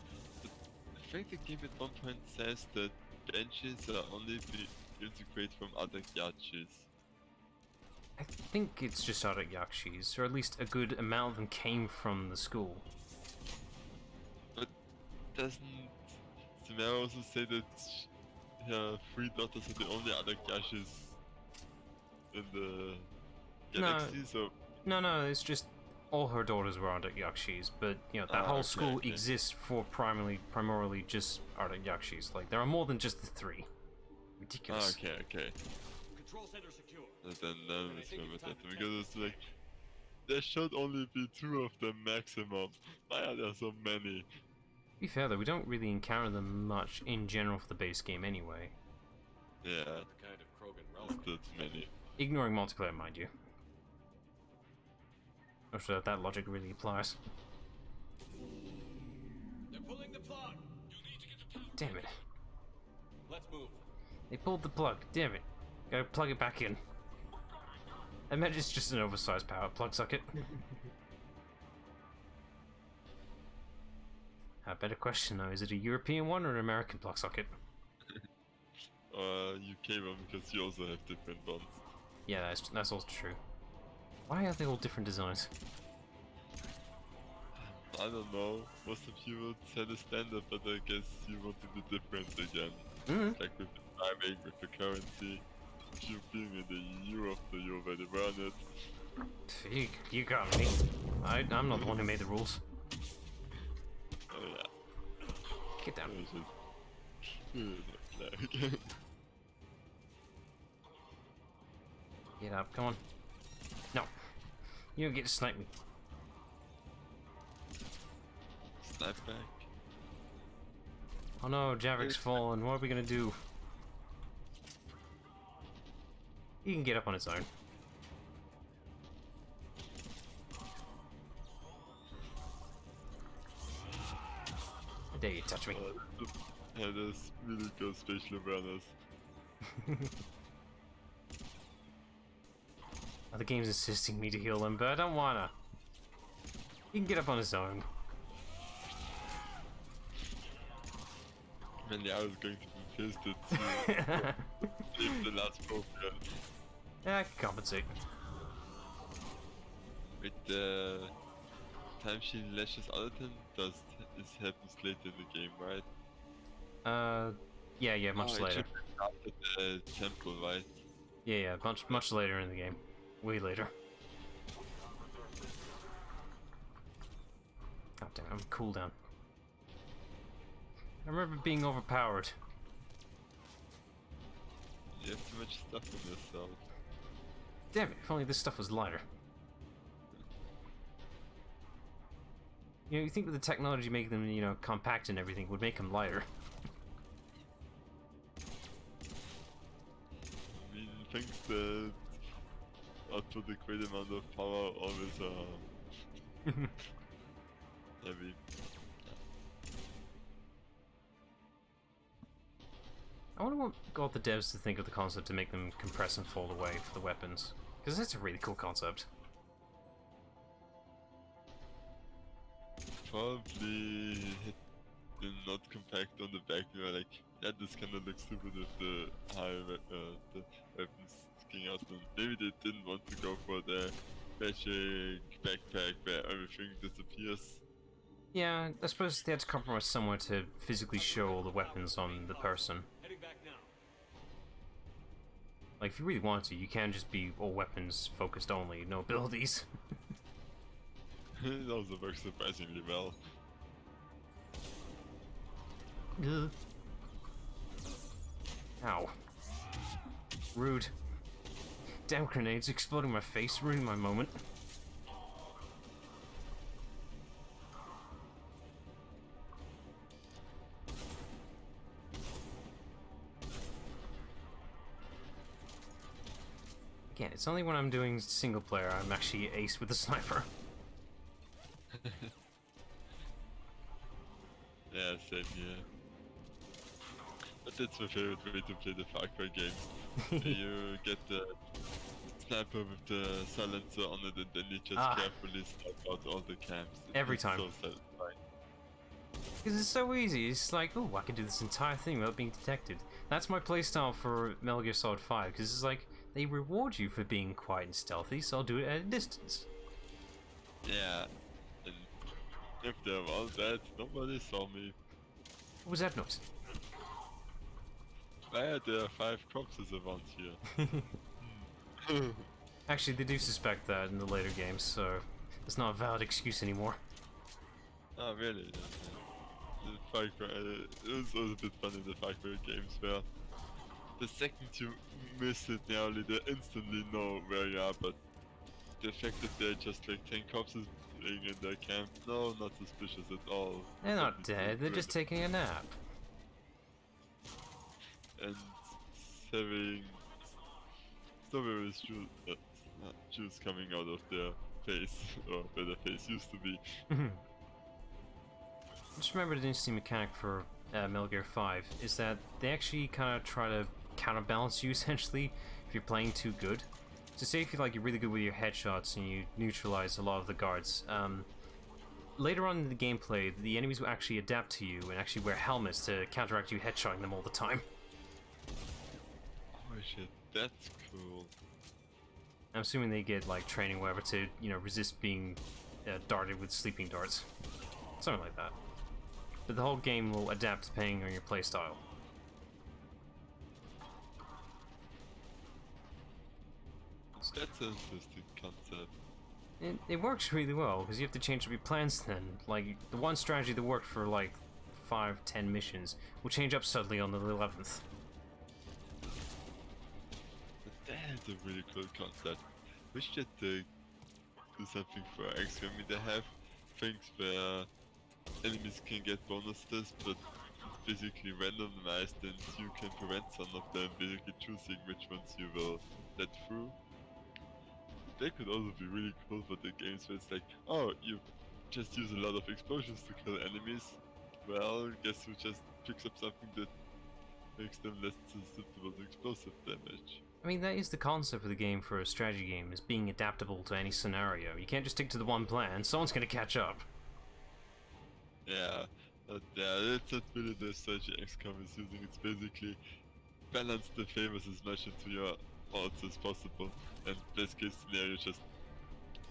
I think the game at one point says that benches are only integrated from other Yachis. I think it's just out at Yakshis, or at least a good amount of them came from the school. But doesn't Samara also say that her 3 daughters are the only other Yashis in the galaxy? So No, it's just all her daughters were Arctic Yakshis, but you know that whole school exists for primarily just Arctic Yakshis. Like there are more than just the 3. Ridiculous. Okay. Control center secure. Then let's remember that because it's like there should only be 2 of them maximum. Why are there so many? To be fair though, we don't really encounter them much in general for the base game anyway. Yeah, Kind of Krogan relic. still too many. Ignoring multiplayer, mind you. Not sure that logic really applies. They're pulling the plug. Damn it. Let's move. They pulled the plug, damn it. Gotta plug it back in. I imagine it's just an oversized power plug socket. A better question though, is it a European one or an American plug socket? UK one because you also have different ones. Yeah, that's also true. Why are they all different designs? I don't know. Most of you would set a standard, but I guess you wanted it different again. Like with the timing, with the currency. If you being in the EU after you already run it. You got me. I'm not the one who made the rules. Oh yeah. Get down. Get up, come on. No. You don't get to snipe me. Snipe back. Oh no, Javik's fallen. What are we gonna do? He can get up on his own. How dare you touch me? Yeah, there's really good spatial awareness. Oh, the game's insisting me to heal him, but I don't wanna. He can get up on his own. Man, yeah, I was going to be pissed at save the last program. Yeah, I can compensate. With the time she lashes out at him, this happens later in the game, right? Yeah, much later. It should be after the temple, right? Yeah, much later in the game. Way later. God damn, I'm cooldown. I remember being overpowered. You have too much stuff on yourself. Damn it, if only this stuff was lighter. You know, you think with the technology making them, you know, compact and everything would make them lighter. I mean, things that output a great amount of power always heavy. I wonder what got the devs to think of the concept to make them compress and fold away for the weapons. Because that's a really cool concept. Probably did not compact on the back. You know, like, yeah, this kind of looks stupid with the the weapons sticking out. And maybe they didn't want to go for the magic backpack where everything disappears. Yeah, I suppose they had to compromise somewhere to physically show all the weapons on the person. Heading back now. Like, if you really want to, you can just be all weapons focused only, no abilities. It also works surprisingly well. Ugh. Ow. Rude. Damn grenades exploding my face, ruining my moment. Again, it's only when I'm doing single player I'm actually ace with the sniper. Yeah, same here. But that's my favorite way to play the Far Cry games. You get the sniper with the silencer on it and then you just carefully snipe out all the camps. Every It's time. so satisfying. Because it's so easy, it's like, oh, I can do this entire thing without being detected. That's my playstyle for Metal Gear Solid 5, because it's like, they reward you for being quiet and stealthy, so I'll do it at a distance. Yeah, and if there was that, nobody saw me. What was that noise? Why are there 5 corpses around here? Actually, they do suspect that in the later games, so it's not a valid excuse anymore. Oh, really? Yeah, yeah. The Far Cry, it was always a bit fun in the Far Cry games where the second you miss it nearly, they instantly know where you are, but the fact that they're just like 10 corpses laying in their camp, no, not suspicious at all. They're not Nothing dead, they're to just it. taking a nap. And having strawberry juice coming out of their face, or where their face used to be. Just remember the interesting mechanic for Metal Gear 5 is that they actually kind of try to counterbalance you essentially if you're playing too good. So say if you're really good with your headshots and you neutralize a lot of the guards, later on in the gameplay the enemies will actually adapt to you and actually wear helmets to counteract you headshotting them all the time. Oh shit, that's cool. I'm assuming they get like training whatever to, you know, resist being darted with sleeping darts. Something like that. But the whole game will adapt depending on your playstyle. That's an interesting concept. It works really well, because you have to change up your plans then. Like, the one strategy that worked for like 5-10 missions will change up suddenly on the 11th. But that's a really cool concept. Wish that they do something for XP. I mean, they have things where enemies can get bonuses, but it's basically randomized and you can prevent some of them, basically choosing which ones you will let through. That could also be really cool for the games where it's like, oh, you just use a lot of explosions to kill enemies. Well, guess who just picks up something that makes them less susceptible to explosive damage. I mean, that is the concept of the game for a strategy game, is being adaptable to any scenario. You can't just stick to the one plan, someone's gonna catch up. Yeah, but yeah, that's not really the strategy XCOM is using. It's basically balance the favors as much into your odds as possible, and best case scenario just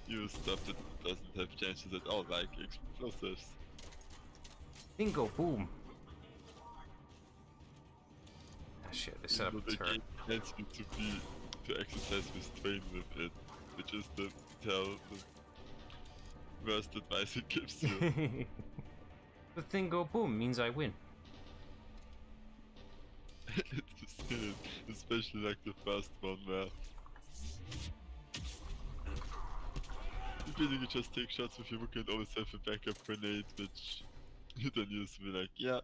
use stuff that doesn't have chances at all, like explosives. Bingo, boom. Ah shit, they set up Even a though the turret. game wants you to exercise restraint with it, which is the worst advice he gives you. The thing go boom means I win. It's still, especially like the first one where you basically just take shots with your book and always have a backup grenade, which you then use to be like, yeah,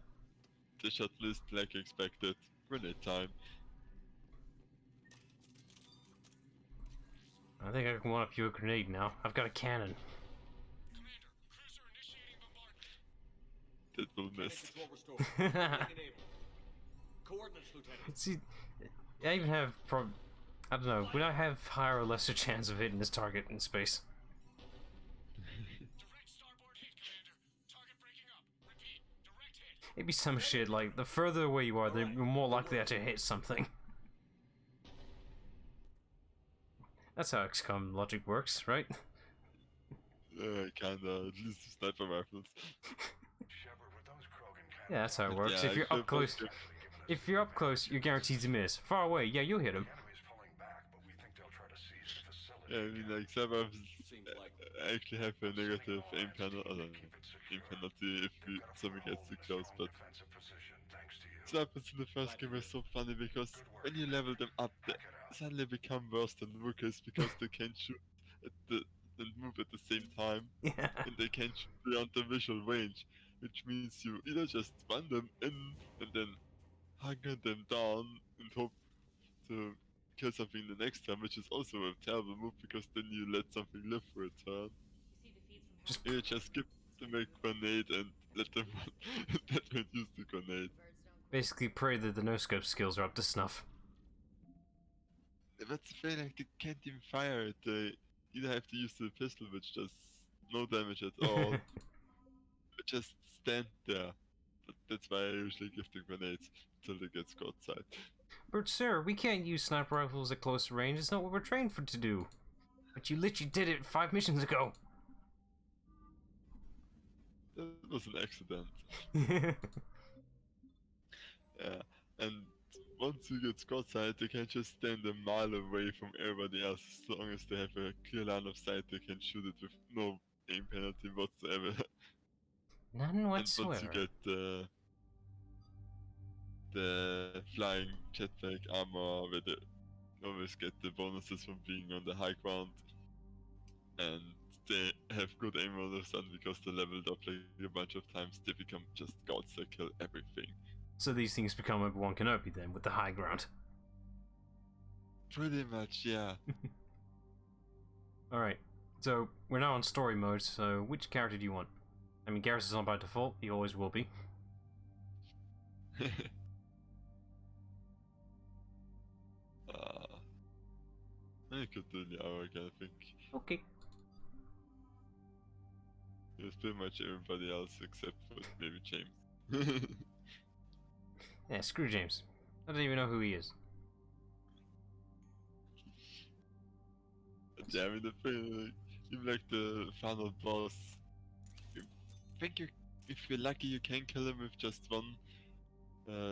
the shot list like expected, grenade time. I think I can one up you a grenade now. I've got a cannon. That will Cannon miss. control restored. Link enabled. Coordinates, Lieutenant. See, I even have I don't know, would I have higher or lesser chance of hitting this target in space? It'd be some shit like, the further away you are, the more likely to hit something. That's how XCOM logic works, right? Kinda, at least the sniper rifles. Yeah, that's how it works. Yeah, If you're up close, you're guaranteed to miss. Far away, yeah, you'll hit him. Yeah, I mean, like, servers Seems like actually have a negative aim penalty, if something gets too close, but snipers in the first game were so funny because when you level them up, they suddenly become worse than rookers because they can shoot at and move at the same time, Yeah. and they can shoot beyond the visual range, which means you either just run them in and then hunker them down and hope to kill something the next time, which is also a terrible move because then you let something live for a turn. Just You just skip them a grenade and let them let them use the grenade. basically pray that the no-scope skills are up to snuff. That's the thing, like they can't even fire it. They either have to use the pistol, which does no damage at all, or just stand there. That's why I usually give the grenades until they get Scott side. But sir, we can't use sniper rifles at close range. It's not what we're trained for to do. But you literally did it 5 missions ago. That was an accident. Yeah, and once you get Scott side, they can just stand a mile away from everybody else. As long as they have a clear line of sight, they can shoot it with no aim penalty whatsoever. None And once whatsoever. you get the flying jetpack armor, where they always get the bonuses from being on the high ground, and they have good aim all of a sudden because they leveled up like a bunch of times. They become just gods that kill everything. So these things become Obi-Wan Kenobi then, with the high ground. Pretty much, yeah. Alright, so we're now on story mode, so which character do you want? I mean, Garrus is on by default, he always will be. I could do Liao again, I think. Okay. It was pretty much everybody else except for maybe James. Yeah, screw James. I don't even know who he is. But yeah, I mean, the thing, like, even like the final boss, I think if you're lucky, you can kill him with just one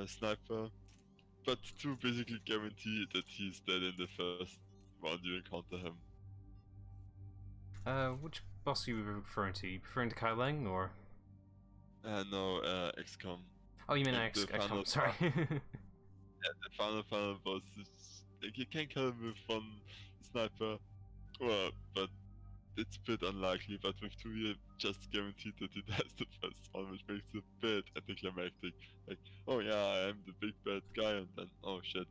sniper, but two basically guarantee that he's dead in the first round you encounter him. Which boss are you referring to? You referring to Kai Lang, or? No, XCOM. Oh, you mean Like the XCOM, final sorry. Yeah, the final boss is like you can kill him with one sniper, well, but it's a bit unlikely. But with two, you're just guaranteed that he dies the first one, which makes it a bit anticlimactic. Like, oh yeah, I am the big bad guy, and then oh shit,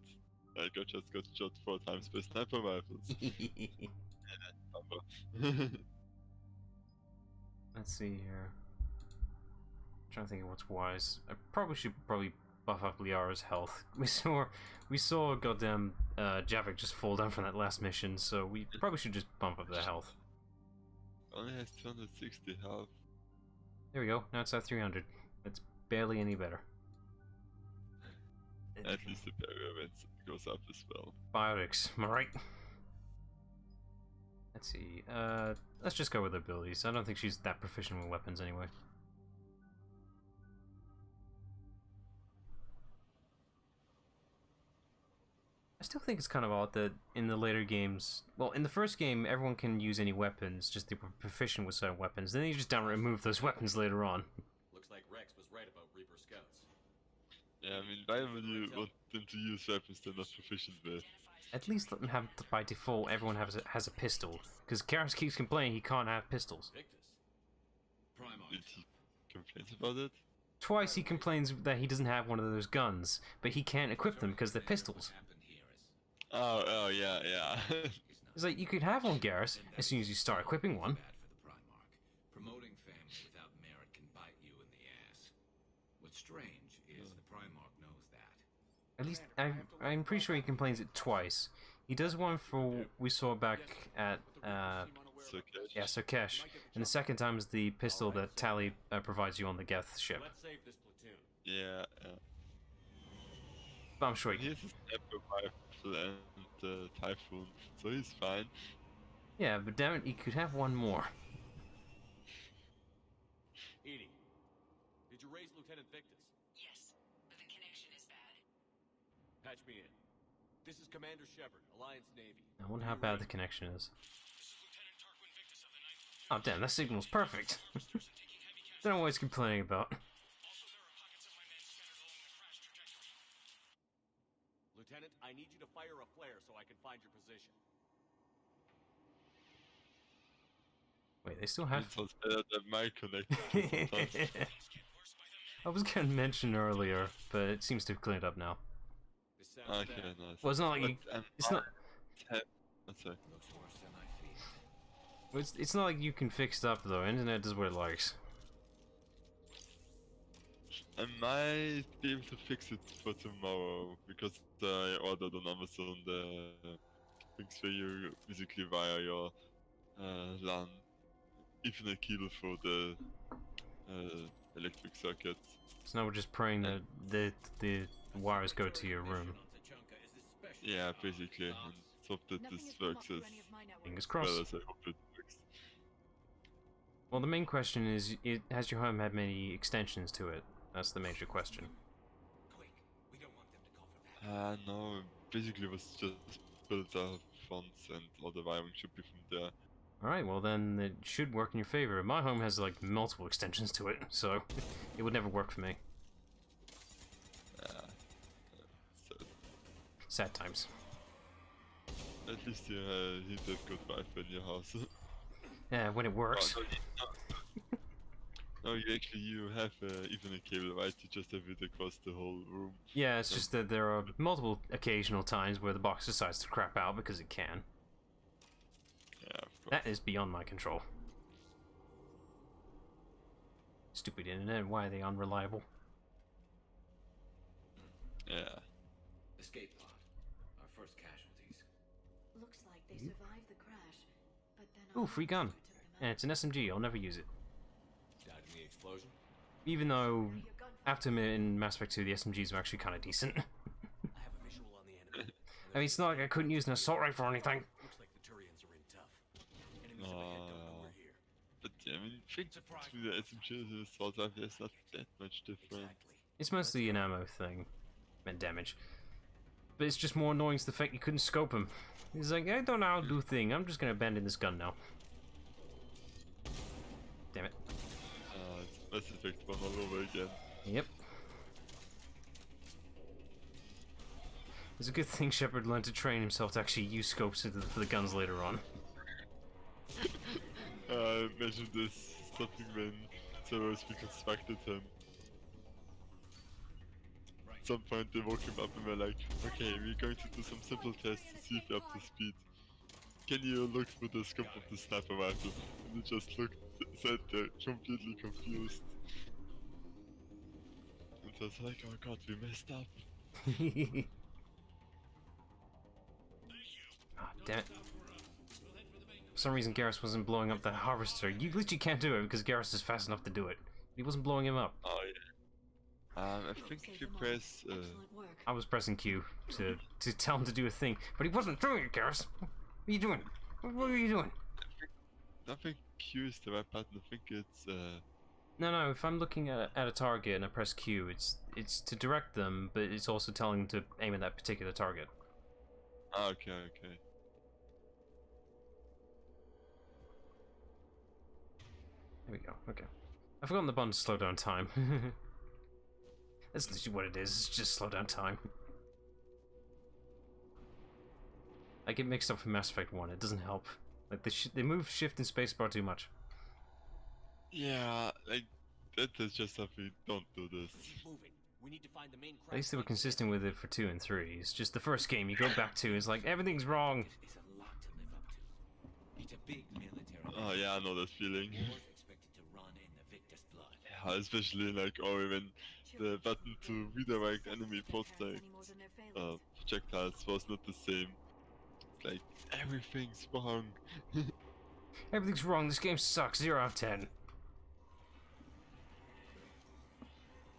I just got shot 4 times by sniper rifles. Let's see here. Trying to think of what's wise. I probably should buff up Liara's health. We saw goddamn Javik just fall down from that last mission, so we probably should just bump up the health. Only has 260 health. There we go. Now it's at 300. That's barely any better. At least the barrier events goes up as well. Biotics, am I right? Let's see. Let's just go with abilities. I don't think she's that proficient with weapons anyway. still think it's kind of odd that in the later games, well, in the first game, everyone can use any weapons, just they were proficient with certain weapons. Then you just downright remove those weapons later on. Looks like Rex was right about Reaper Scouts. Yeah, I mean, why would you want them to use weapons they're not proficient with? At least let them have, by default, everyone has a pistol. Because Garrus keeps complaining he can't have pistols. Victus. Did he complain about it? Twice he complains that he doesn't have one of those guns, but he can't equip them because they're pistols. Oh, yeah. It's like, you could have one, Garrus, as soon as you start equipping one. Promoting family without merit can bite you in the ass. What's strange is the Primarch knows that. At least, I'm pretty sure he complains it twice. He does one for, we saw back at, It's okay. Sokesh, and the second time is the pistol that Tali provides you on the Geth ship. Let's save this platoon. Yeah. But I'm sure He he... has his Emperor rifle and Typhoon, so he's fine. Yeah, but damn it, he could have one more. Edie, did you raise Lieutenant Victus? Yes, but the connection is bad. Patch me in. This is Commander Shepard, Alliance Navy. I wonder how bad the connection is. This is Lieutenant Tarquin Victus of the 9th. Oh damn, that signal's perfect. Don't know what he's complaining about. Also, there are pockets of my men scattered along the crash trajectory. Lieutenant, I need you to fire a flare so I can find your position. Wait, they still have... It sounds better than my connection sometimes. I was gonna mention earlier, but it seems to have cleared up now. This sounds Okay, bad. nice. Well, it's not like you... It's not... That's right. Looks worse than I feared. Well, it's not like you can fix it up though. Internet does what it likes. I might be able to fix it for tomorrow because I ordered on Amazon the things where you basically via your LAN Ethernet cable for the electric circuits. So now we're just praying that the wires go to your room. Yeah, basically, and hope that Nothing this has come up works through as any of my networks. Fingers well crossed. as I hope it works. Well, the main question is, has your home had many extensions to it? That's the major question. Quick, we don't want them to call for backup. No, basically it was just built up fonts and all the wiring should be from there. Alright, well then it should work in your favor. My home has like multiple extensions to it, so it would never work for me. So Sad times. at least you did good Wi-Fi in your house. Yeah, when it works. No, you have Ethernet cable, right? You just have it across the whole room. Yeah, it's just that there are multiple occasional times where the box decides to crap out because it can. Yeah, of course. That is beyond my control. Stupid internet, why are they unreliable? Yeah. Escape pod. Our first casualties. Looks like they survived the crash, but then Ooh, free gun. And it's an SMG, I'll never use it. Died in the explosion? Even though, after in Mass Effect 2, the SMGs were actually kind of decent. I have a visual on the enemy. I mean, it's not like I couldn't use an assault rifle or anything. Looks like the Turians are in tough. Enemies up ahead don't know we're here. But I mean, think between the SMG and the assault rifle, there's not that much difference. Exactly. It's mostly an ammo thing, and damage. But it's just more annoying to the fact you couldn't scope him. He's like, I don't know how to do a thing, I'm just gonna abandon this gun now. Damn it. It's Mass Effect 1 all over again. Yep. It's a good thing Shepard learned to train himself to actually use scopes for the guns later on. Imagine this something when servers reconstructed him. At some point they woke him up and were like, okay, we're going to do some simple tests to see if you're up to speed. Can you look through the scope of the sniper rifle? And he just looked, sat there, completely confused. And was like, oh god, we messed up. Ah, damn it. For some reason Garrus wasn't blowing up the harvester. You literally can't do it because Garrus is fast enough to do it. He wasn't blowing him up. Oh yeah. I think if you press I was pressing Q to tell him to do a thing, but he wasn't doing it, Garrus. What are you doing? What are you doing? I think Q is the right button. I think it's No, if I'm looking at a target and I press Q, it's to direct them, but it's also telling them to aim at that particular target. Ah, okay, okay. There we go. Okay. I've forgotten the button to slow down time. That's literally what it is. It's just slow down time. I get mixed up with Mass Effect 1. It doesn't help. Like they move shift and spacebar too much. Yeah, like that is just something. Don't do this. Keep moving. We need to find the main At least they were consistent with it for 2 and 3. It's just the first game you go back to, it's like everything's wrong. It's a lot to live up to. It's a big military. Oh yeah, I know that feeling. Wars expected to run in the victor's blood. Yeah, especially like when the button to redirect enemy projectiles was not the same. It's like everything's wrong. Everything's wrong. This game sucks. 0 out of 10.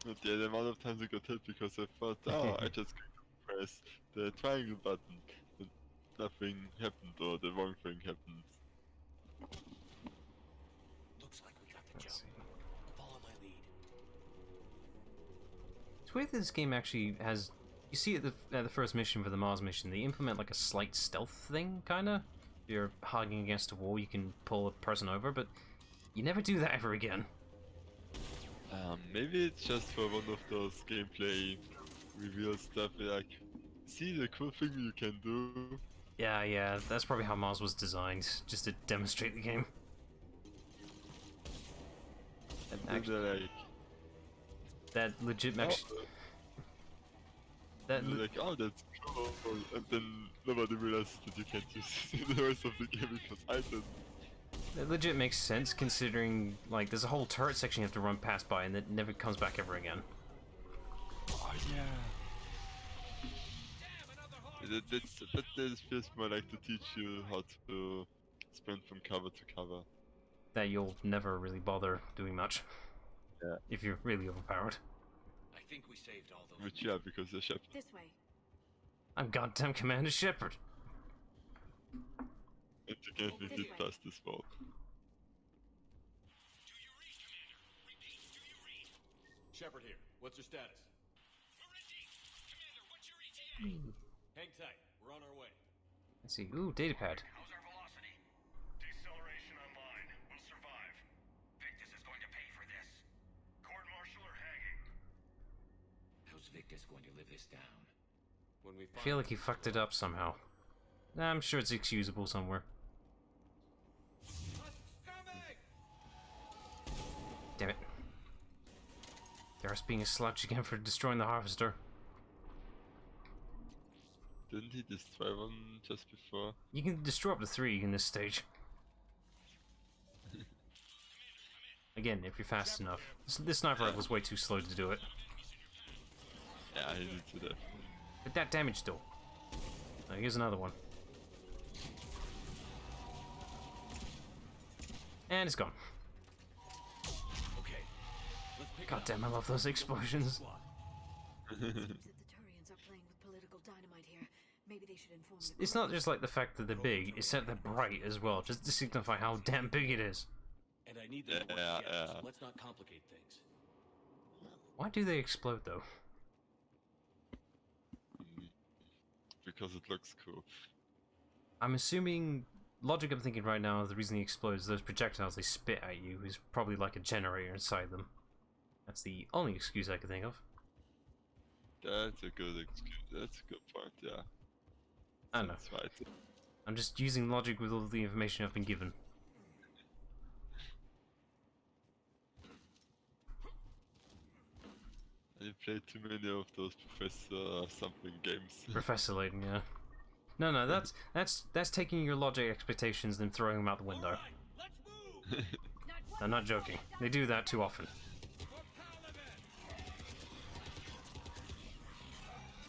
But yeah, the amount of times I got hit because I thought, oh, I just press the triangle button, and nothing happened, or the wrong thing happened. Looks like we got the Let's jump. see. Follow my lead. It's weird that this game actually has. You see at the first mission for the Mars mission, they implement like a slight stealth thing, kinda. If you're hugging against a wall, you can pull a person over, but you never do that ever again. Maybe it's just for one of those gameplay reveal stuff, like, see the cool thing you can do. Yeah, that's probably how Mars was designed, just to demonstrate the game. And And actually, they're like, that legit makes. they're like, oh, that's cool, and then nobody realizes that you can't use the rest of the game because I didn't. That legit makes sense considering, like, there's a whole turret section you have to run past by and it never comes back ever again. Oh yeah. But this feels more like to teach you how to sprint from cover to cover. That you'll never really bother doing much. Yeah. If you're really overpowered. I think we saved all those. Which yeah, because the ship. This way. I'm goddamn Commander Shepard. And you can't get past this wall. Shepard here. What's your status? Commander, what's your ETA? Hang tight. We're on our way. Let's see. Ooh, datapad. How's our velocity? Deceleration online. We'll survive. Victus is going to pay for this. Court-martial or hanging? How's Victus going to live this down? When we I feel like he fucked it up somehow. I'm sure it's excusable somewhere. Damn it. Garrus being a slouch again for destroying the harvester. Didn't he destroy one just before? You can destroy up to 3 in this stage. Again, if you're fast enough. This sniper rifle was way too slow to do it. Yeah, he did to that. But that damage though. Now here's another one. And it's gone. Okay. Let's pick God it up. damn, I love those explosions. Seems that the Turians are playing with political dynamite here. Maybe they should inform the It's not just like the fact that they're big, it's that they're bright as well, just to signify how damn big it is. And I need them to work Yeah, together, yeah. so let's not complicate things. Why do they explode though? Because it looks cool. I'm assuming, logic I'm thinking right now, the reason he explodes, those projectiles they spit at you is probably like a generator inside them. That's the only excuse I could think of. That's a good excuse. That's a good point, yeah. I don't know. That's right. I'm just using logic with all the information I've been given. I played too many of those Professor something games. Professor Layton, yeah. No, that's taking your logic expectations and throwing them out the window. Alright, let's move! I'm not joking. They do that too often.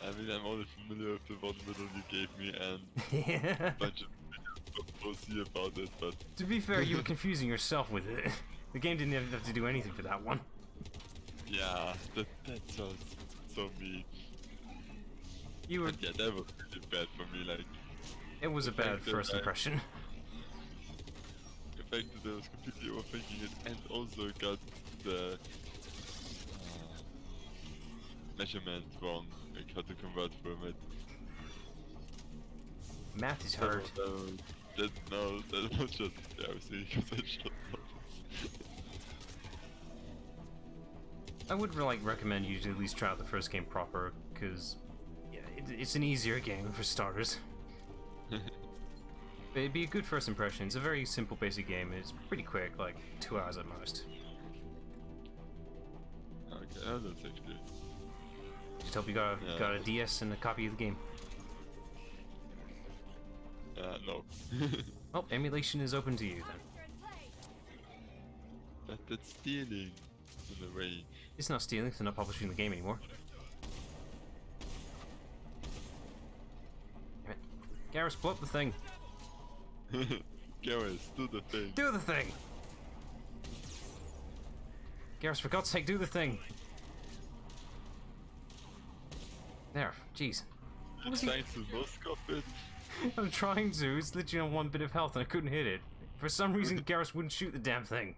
I mean, I'm only familiar with the one middle you gave me and a bunch of see about it, but To be fair, you were confusing yourself with it. The game didn't have to do anything for that one. yeah, that sounds so mean. You were. But yeah, that was really bad for me, like, It was a the bad fact that first I- impression. the fact that I was completely overthinking it and also got the measurement wrong, like how to convert from it. Math is hard. No, that was just embarrassing because I just noticed. I would like recommend you to at least try out the first game proper, because yeah, it's an easier game for starters. But it'd be a good first impression. It's a very simple, basic game. It's pretty quick, like 2 hours at most. Okay, that's actually. Just hope you got a DS and a copy of the game. No. Oh, emulation is open to you then. That's stealing in a way. It's not stealing if they're not publishing the game anymore. Damn it. Garrus, blow up the thing. Garrus, do the thing. Do the thing! Garrus, for God's sake, do the thing! There, jeez. What was he? Thanks to no-scope it. I'm trying to, it's literally on 1 bit of health and I couldn't hit it. For some reason, Garrus wouldn't shoot the damn thing.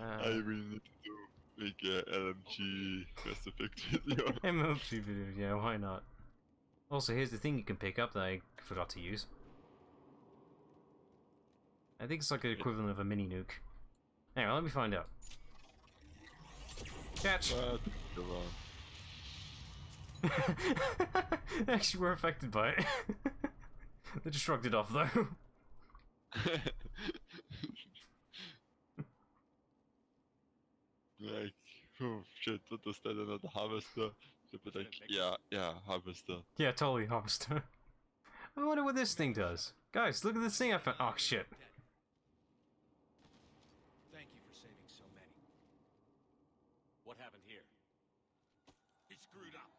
I really need to make a LMG Mass Effect video. MLG videos, yeah, why not? Also, here's the thing you can pick up that I forgot to use. I think it's like the equivalent of a mini nuke. Anyway, let me find out. Catch! Go on. They actually were affected by it. They just shrugged it off though. Like, oh shit, what is that, another harvester? Should be like, yeah, harvester. Yeah, totally, harvester. I wonder what this thing does. Guys, look at this thing I found. Oh shit. Thank you for saving so many. What happened here? He screwed up.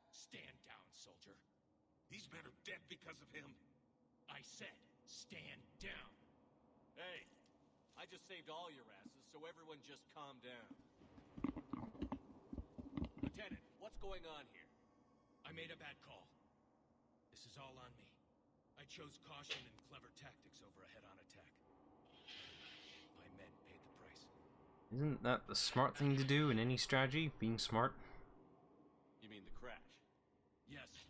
Stand down, soldier. These men are dead because of him. I said, stand down. Hey, I just saved all your asses, so everyone just calm down. Lieutenant, what's going on here? I made a bad call. This is all on me. I chose caution and clever tactics over a head-on attack. My men paid the price. Isn't that the smart thing to do in any strategy? Being smart? You mean the crash? Yes.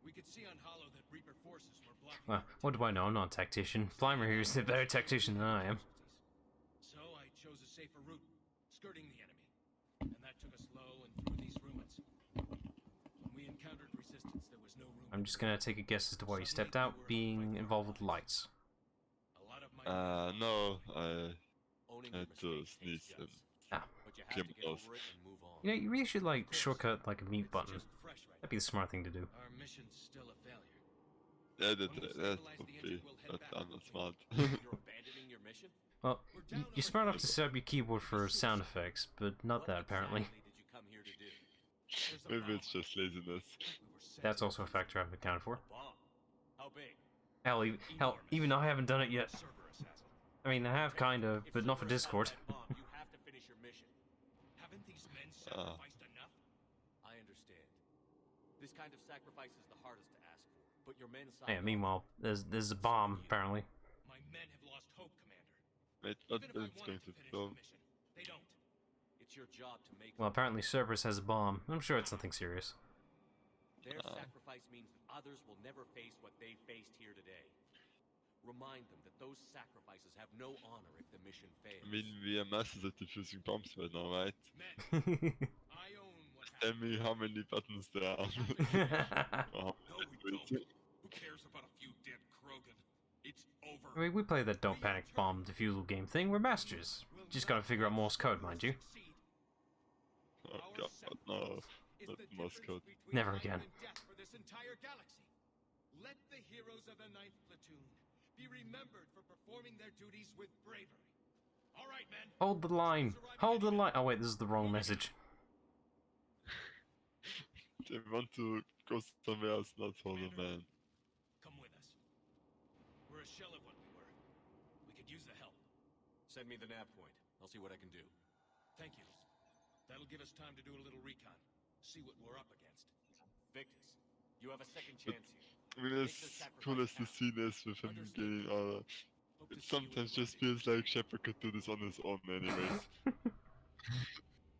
We could see on Hollow that Reaper forces were blocking. What do I know? I'm not a tactician. Flymer here is a better tactician than I am. So I chose a safer route, skirting the enemy. And that took us low and through these ruins. When we encountered resistance, there was no room. I'm just gonna take a guess as to why you stepped out, being involved with lights. A lot of my No, I Owning had your to mistakes sneeze takes and guts, but you have to get criminals. over it and move on. You know, you really should like shortcut like a mute button. just fresh right That'd be the smart thing to do. Our mission's still a failure. yeah, that would be, but I'm not smart. You're abandoning your mission? Well, you're smart enough to set up your keyboard for sound effects, but not What that apparently. exactly did you come here to do? Maybe it's just laziness. That's also a factor I've accounted for. Bomb. How big? Hell, even I haven't done it yet. Cerberus has it. I mean, I have kind of, but not for Cerberus has Discord. that bomb, you have to finish your mission. Haven't these men sacrificed enough? I understand. This kind of sacrifice is the hardest to ask for, but your men Yeah, meanwhile, there's a bomb apparently. My men have lost hope, Commander. Wait, what Even if I is going wanted to to finish film? the mission, they don't. It's your job to make Well, apparently Cerberus has a bomb. I'm sure it's nothing serious. their sacrifice means that others will never face what they faced here today. Remind them that those sacrifices have no honor if the mission fails. I mean, we are masters at defusing bombs right now, right? Men, I own what Tell happened. me how many buttons there are. Or how No, many we don't. ways. Who cares about a few dead Krogan? It's over. I mean, we play that don't panic bomb defusal game thing. We're masters. Just gotta figure out Morse code, mind you. Oh god, no. Not Morse code. Never again. For this entire galaxy. Let the heroes of the 9th Platoon be remembered for performing their duties with bravery. All right, men. Hold the line. Hold the line. Oh wait, this is the wrong message. They want to go somewhere else, not hold a man. Come with us. We're a shell of what we were. We could use the help. Send me the nav point. I'll see what I can do. Thank you. That'll give us time to do a little recon. See what we're up against. Victus, you have a second chance here. I mean, as cool as the scene is with him gaining honor, it sometimes just feels like Shepard could do this on his own anyways.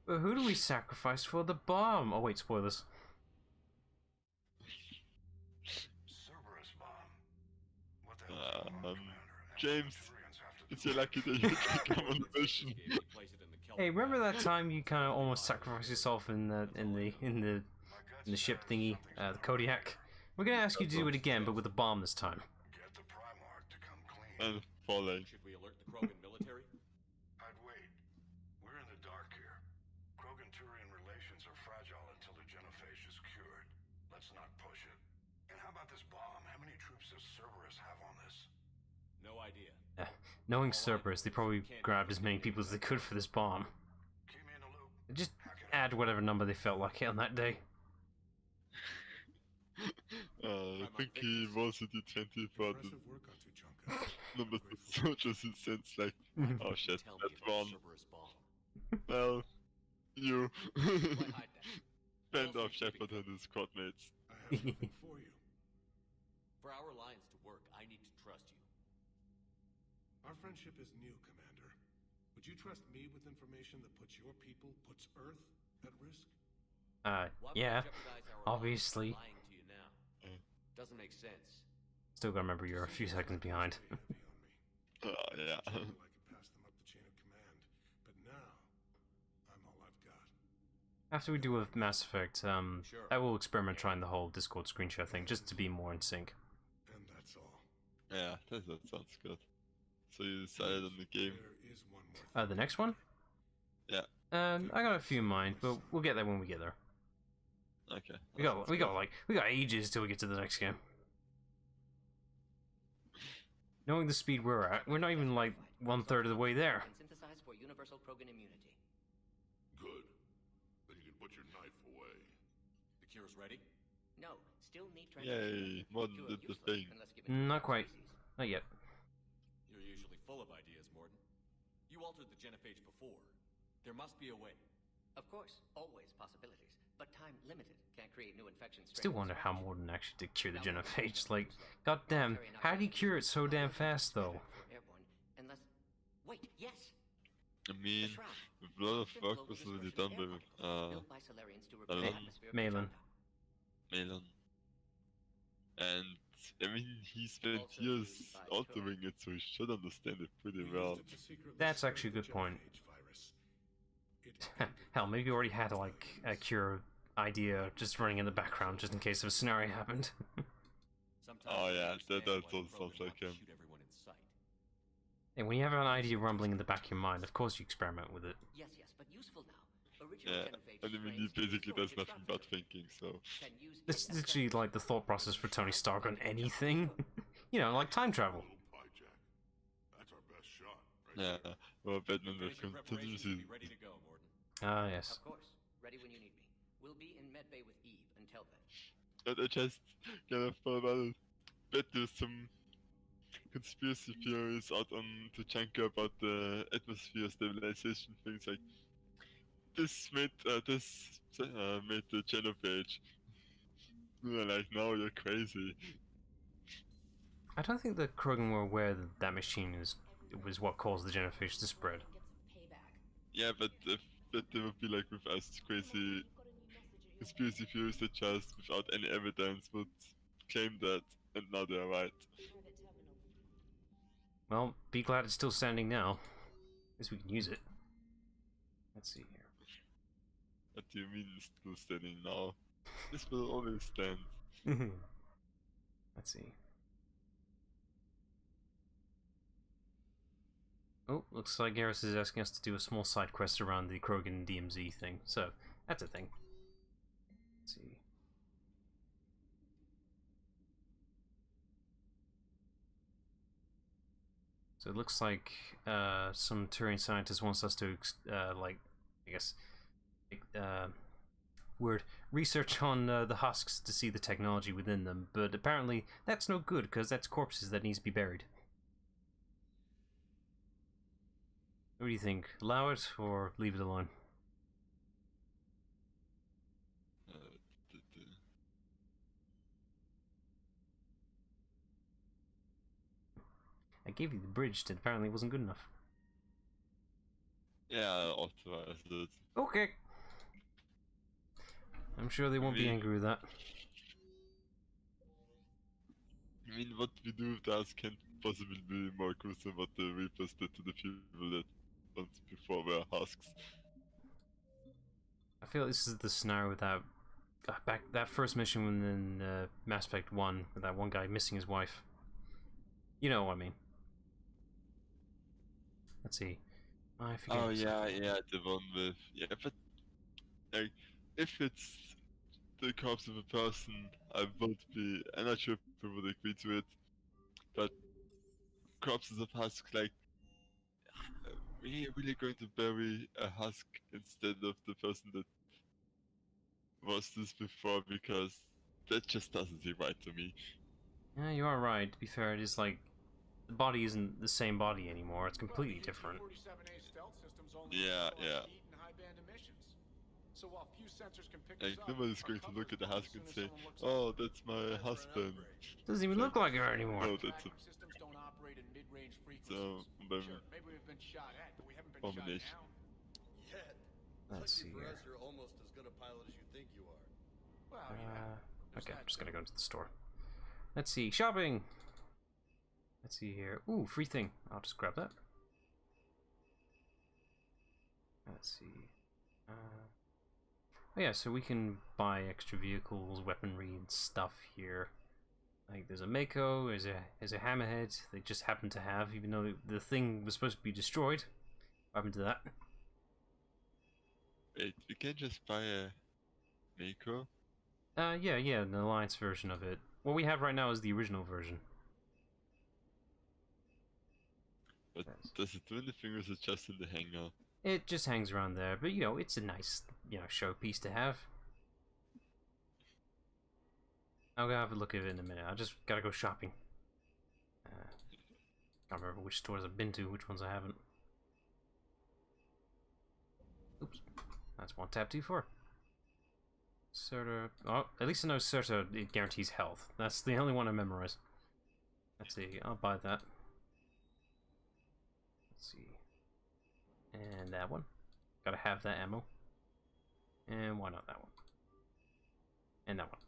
But who do we sacrifice for the bomb? Oh wait, spoilers. Cerberus bomb. What the hell is going on, Commander? And James, Turians have to it's do your lucky day you can come on the mission. Hey, remember that time you kind of almost sacrificed yourself in the ship thingy, the Kodiak? We're gonna ask you to do it again, but with a bomb this time. Get the Primarch to come clean. And falling. Should we alert the Krogan military? I'd wait. We're in the dark here. Krogan-Turian relations are fragile until the genophage is cured. Let's not push it. And how about this bomb? How many troops does Cerberus have on this? No idea. Knowing Cerberus, they probably grabbed as many people as they could for this bomb. Keep me in the loop. Just add whatever number they felt like on that day. I think he was at the 20 for the Impressive work on Tuchanka. numbers of soldiers he sends like, oh shit, Tell me that about one. Cerberus bomb. Well, you. Why hide that? Band of Shepard and his squad mates. I have something for you. For our alliance to work, I need to trust you. Our friendship is new, Commander. Would you trust me with information that puts your people, puts Earth, at risk? Why would I Yeah, jeopardize our obviously. alliance by lying to you now? Doesn't make sense. Still gotta remember you're a few seconds behind. They heavy on me. Yeah. So I could pass them up the chain of command, but now I'm all I've got. After we do with Mass Effect, I will experiment trying the whole Discord screen share thing, just to be more in sync. And that's all. Yeah, that sounds good. So you decided on the game. There is one more. The next one? Yeah. I got a few in mind, but we'll get there when we get there. Okay. We got ages till we get to the next game. Knowing the speed we're at, we're not even like 1/3 of the way there. And synthesize for universal Krogan immunity. Good. Then you can put your knife away. The cure's ready? No, still need Yay, Morden Cure did the useless thing. unless given to Not another quite. species. Not yet. You're usually full of ideas, Morden. You altered the genophage before. There must be a way. Of course, always possibilities, but time limited. Can't create new infections. Still wonder how Morden actually did cure the genophage. Like, goddamn, how do you cure it so damn fast though? Airborne, unless... Wait, yes. I mean, a lot of work was already done by built by Solarians to repair Malon. the atmosphere of Malon. Tuchanka. Malon. And I mean, he spent Also years used by altering it, so he should understand it pretty We well. used it to secretly That's spread actually a the good point. genophage virus. It Hell, maybe you already had like a cure idea just running in the background just in case if a scenario happened. Sometimes Oh, I yeah, understand that why also the sounds Krogan like want to him. shoot everyone in sight. And when you have an idea rumbling in the back of your mind, of course you experiment with it. Yes, but useful now. Original Yeah, genophage and I mean, he strains can basically restore does nothing but catastrophe. thinking, so. Can use That's it as literally a- like the thought process for Tony Stark on anything. You know, like time travel. Little pie jack. That's our best shot, right? Yeah, well, Batman will Finish your continue preparations and to. be ready to go, Morden. Ah, yes. Of course. Ready when you need me. We'll be in medbay with Eve until then. But I just kind of thought about it. Bet there's some conspiracy theories out on Tuchanka about the atmosphere stabilization things. Like this made made the genophage. We were like, no, you're crazy. I don't think the Krogan were aware that that machine was what caused the genophage to spread. Yeah, but if that they would be like with us crazy conspiracy theories that just without any evidence would claim that, and now they're right. Well, be glad it's still standing now. At least we can use it. Let's see here. What do you mean it's still standing now? This will always stand. Let's see. Oh, looks like Garrus is asking us to do a small side quest around the Krogan DMZ thing, so that's a thing. Let's see. So it looks like some Turian scientist wants us to, like, I guess, research on the husks to see the technology within them, but apparently that's no good because that's corpses that needs to be buried. What do you think? Allow it or leave it alone? I gave you the bridge, and apparently it wasn't good enough. Yeah, I'll authorize it. Okay. I'm sure they won't be angry with that. I mean, what we do with the house can't possibly be more gruesome what the Reapers did to the people that once before were husks. I feel this is the scenario with back that first mission in Mass Effect 1 with that one guy missing his wife. You know what I mean. Let's see. I forget. Oh yeah, yeah, the one with but like if it's the corpse of a person, I would be. I'm not sure if people would agree to it, but corpses of husks, like, we are really going to bury a husk instead of the person that was this before, because that just doesn't seem right to me. Yeah, you are right. To be fair, it is like the body isn't the same body anymore. It's completely different. Yeah, yeah. So while few sensors can pick Like, us up, nobody's going to look at the husk and say, "Oh, that's my husband." Doesn't even look like her anymore. No, that's a systems don't operate in mid-range so frequencies. Sure, maybe we've been shot at, but we haven't been shot abomination. down. Yet. Let's see For here. us, you're almost as good a pilot as you think you are. Well, yeah. Okay, I'm just gonna go to the store. Let's see, shopping. Let's see here. Ooh, free thing. I'll just grab that. Let's see. Oh yeah, so we can buy extra vehicles, weaponry, and stuff here. Like there's a Mako, there's a Hammerhead. They just happen to have, even though the thing was supposed to be destroyed. What happened to that? Wait, we can't just buy a Mako? Yeah, an Alliance version of it. What we have right now is the original version. But does it do anything, or is it just in the hangar? It just hangs around there, but it's a nice, showpiece to have. I'll go have a look at it in a minute. I just gotta go shopping. Can't remember which stores I've been to, which ones I haven't. Oops. That's one tab 2-4. Certa. Oh, at least I know Certa, it guarantees health. That's the only one I memorize. Let's see, I'll buy that. Let's see. And that one. Gotta have that ammo. And why not that one? And that one.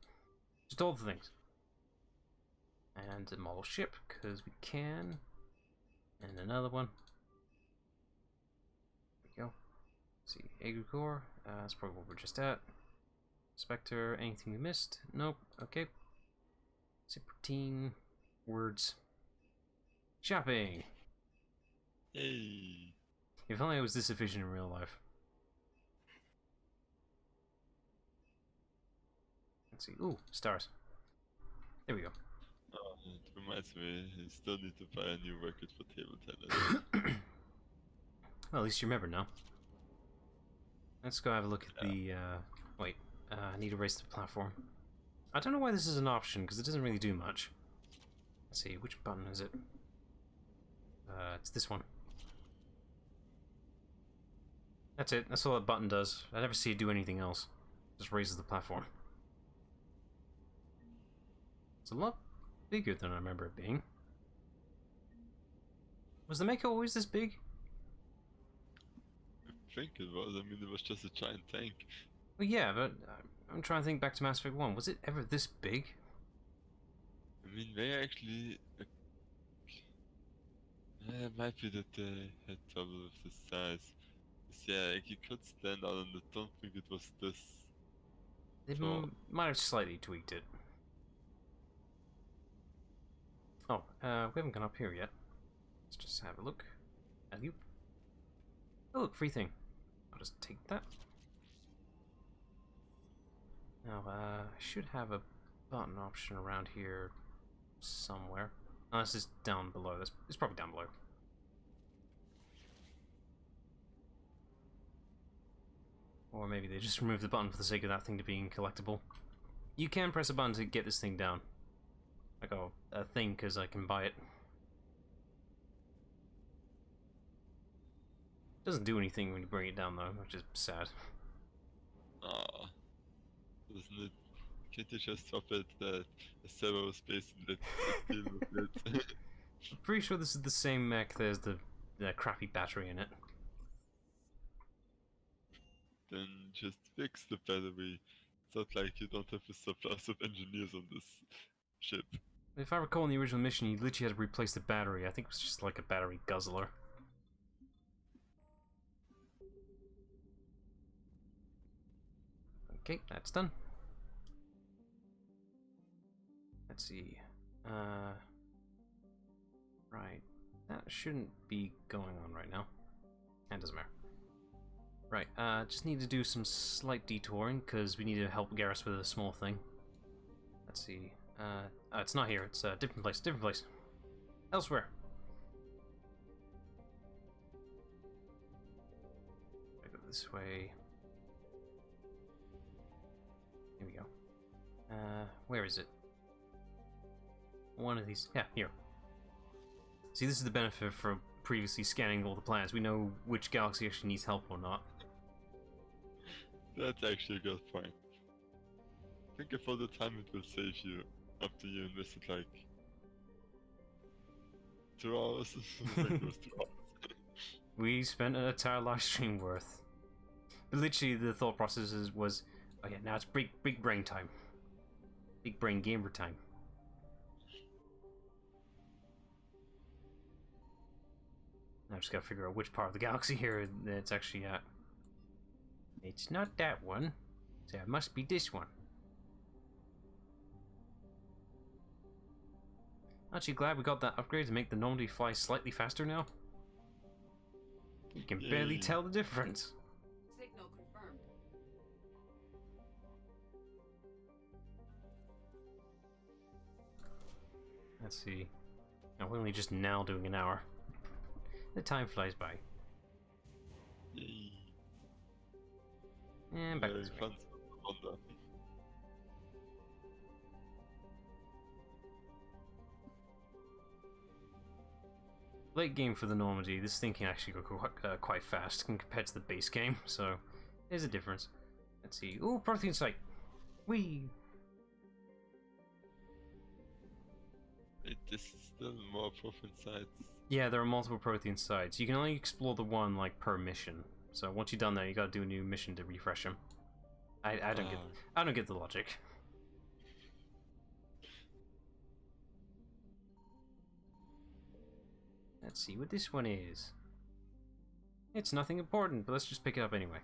Just all the things. And a model ship, because we can. And another one. There we go. Let's see, Agricor. That's probably what we're just at. Spectre, anything we missed? Nope. Okay. Zippertine. Words. Shopping! Hey! If only I was this efficient in real life. Let's see. Ooh, stars. There we go. Oh, it reminds me, I still need to buy a new record for table tennis. Well, at least you remember now. Let's go have a look at the, wait. I need to raise the platform. I don't know why this is an option, because it doesn't really do much. Let's see, which button is it? It's this one. That's it, that's all that button does. I never see it do anything else. Just raises the platform. It's a lot bigger than I remember it being. Was the Mako always this big? I think it was. I mean, it was just a giant tank. Well, yeah, but I'm trying to think back to Mass Effect 1. Was it ever this big? I mean, they actually... it might be that they had trouble with the size. 'Cause, yeah, like, you could stand on it, and I don't think it was this... They tall. might have slightly tweaked it. Oh, we haven't gone up here yet. Let's just have a look. Alley-oop. Oh, look, free thing. I'll just take that. Now, I should have a button option around here somewhere. Unless it's down below. It's probably down below. Or maybe they just removed the button for the sake of that thing to being collectible. You can press a button to get this thing down. Like a thing, because I can buy it. Doesn't do anything when you bring it down though, which is sad. Aw. Doesn't it? Can't you just drop it a server space and let it deal with it? I'm pretty sure this is the same mech. There's the crappy battery in it. Then just fix the battery. It's not like you don't have a surplus of engineers on this ship. If I recall in the original mission, you literally had to replace the battery. I think it was just like a battery guzzler. Okay, that's done. Let's see. Right. That shouldn't be going on right now. That doesn't matter. Right, just need to do some slight detouring, because we need to help Garrus with a small thing. Let's see. It's not here, it's a different place, Elsewhere. I go this way. Here we go. Where is it? One of these. Yeah, here. See, this is the benefit for previously scanning all the planets. We know which galaxy actually needs help or not. That's actually a good point. Think of all the time it will save you after you invested like 2 hours. Like it was 2 hours. We spent an entire live stream worth. But literally, the thought process was, oh yeah, now it's big brain time. Big brain gamer time. Now I just gotta figure out which part of the galaxy here it's actually at. It's not that one, so it must be this one. Aren't you glad we got that upgrade to make the Normandy fly slightly faster now? You can barely tell the difference. Signal confirmed. Let's see. Now we're only just now doing an hour. The time flies by. Yay. And back Very this way. fun wonder. Late game for the Normandy. This thing can actually go quite fast compared to the base game, so there's a difference. Let's see. Ooh, Prothean site. Whee! This is still more profit sites. Yeah, there are multiple Prothean sites. You can only explore the one like per mission. So once you've done that, you gotta do a new mission to refresh them. I don't get the logic. Let's see what this one is. It's nothing important, but let's just pick it up anyway.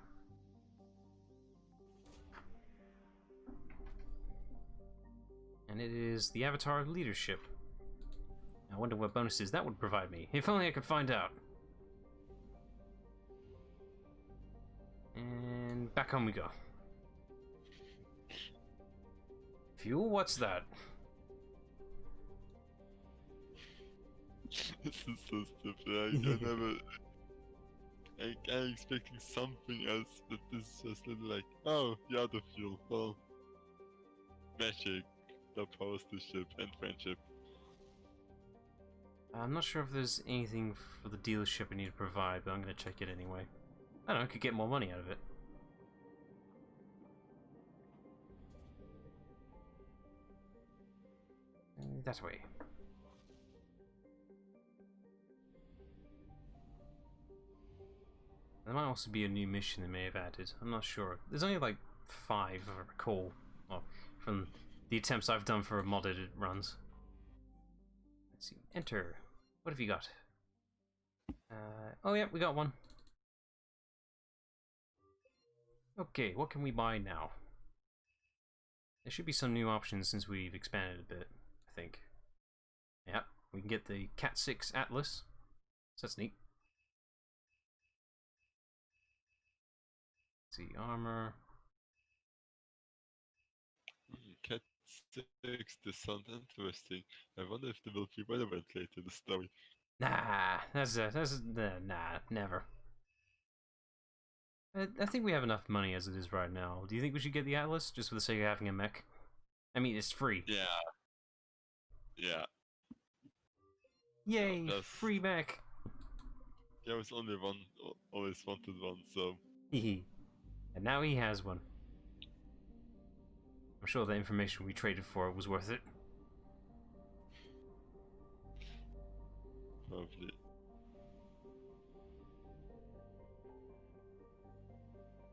And it is the Avatar of Leadership. I wonder what bonuses that would provide me. If only I could find out. And back home we go. Fuel? What's that? This is so stupid. I'm expecting something else, but this is just little like, oh, yeah, the fuel. Well, magic, the powers the ship, and friendship. I'm not sure if there's anything for the dealership I need to provide, but I'm gonna check it anyway. I don't know, I could get more money out of it. That way. There might also be a new mission they may have added. I'm not sure. There's only like 5, if I recall, well, from the attempts I've done for modded runs. Let's see. Enter. What have you got? Oh yeah, we got one. Okay, what can we buy now? There should be some new options since we've expanded a bit, I think. Yeah, we can get the Cat 6 Atlas. So that's neat. Let's see, armor. Cat 6, this sounds interesting. I wonder if they will be relevant later in the story. Nah, nah, never. I think we have enough money as it is right now. Do you think we should get the Atlas just for the sake of having a mech? I mean, it's free. Yeah. Yeah. Yay, That's- free mech. There was only one, always wanted one, so. Hehe. And now he has one. I'm sure the information we traded for was worth it. Probably.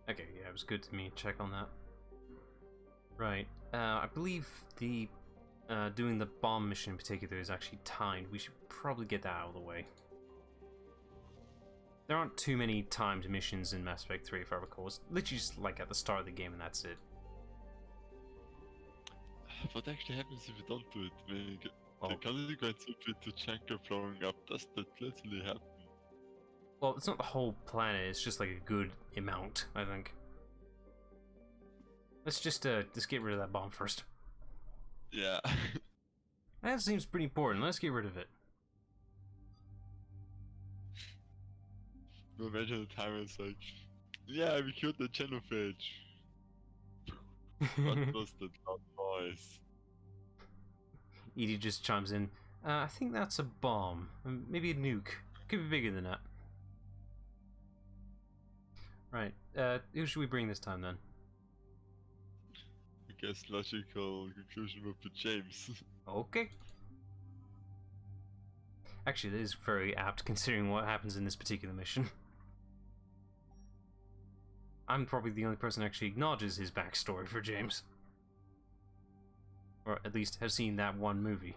Okay, yeah, it was good to me check on that. Right, I believe the doing the bomb mission in particular is actually timed. We should probably get that out of the way. There aren't too many timed missions in Mass Effect 3, if I recall. It's literally just like at the start of the game and that's it. What actually happens if you don't do it? I mean, Well, the consequence of it to Chanka blowing up, does that literally happen? well, it's not the whole planet, it's just like a good amount, I think. Let's just get rid of that bomb first. Yeah. That seems pretty important, let's get rid of it. Imagine the time it's like, yeah, we killed the genophage. What was that loud noise? Edie just chimes in. I think that's a bomb. Maybe a nuke. Could be bigger than that. Right. Who should we bring this time then? I guess logical conclusion would be James. Okay. Actually, that is very apt considering what happens in this particular mission. I'm probably the only person who actually acknowledges his backstory for James. Or at least has seen that one movie.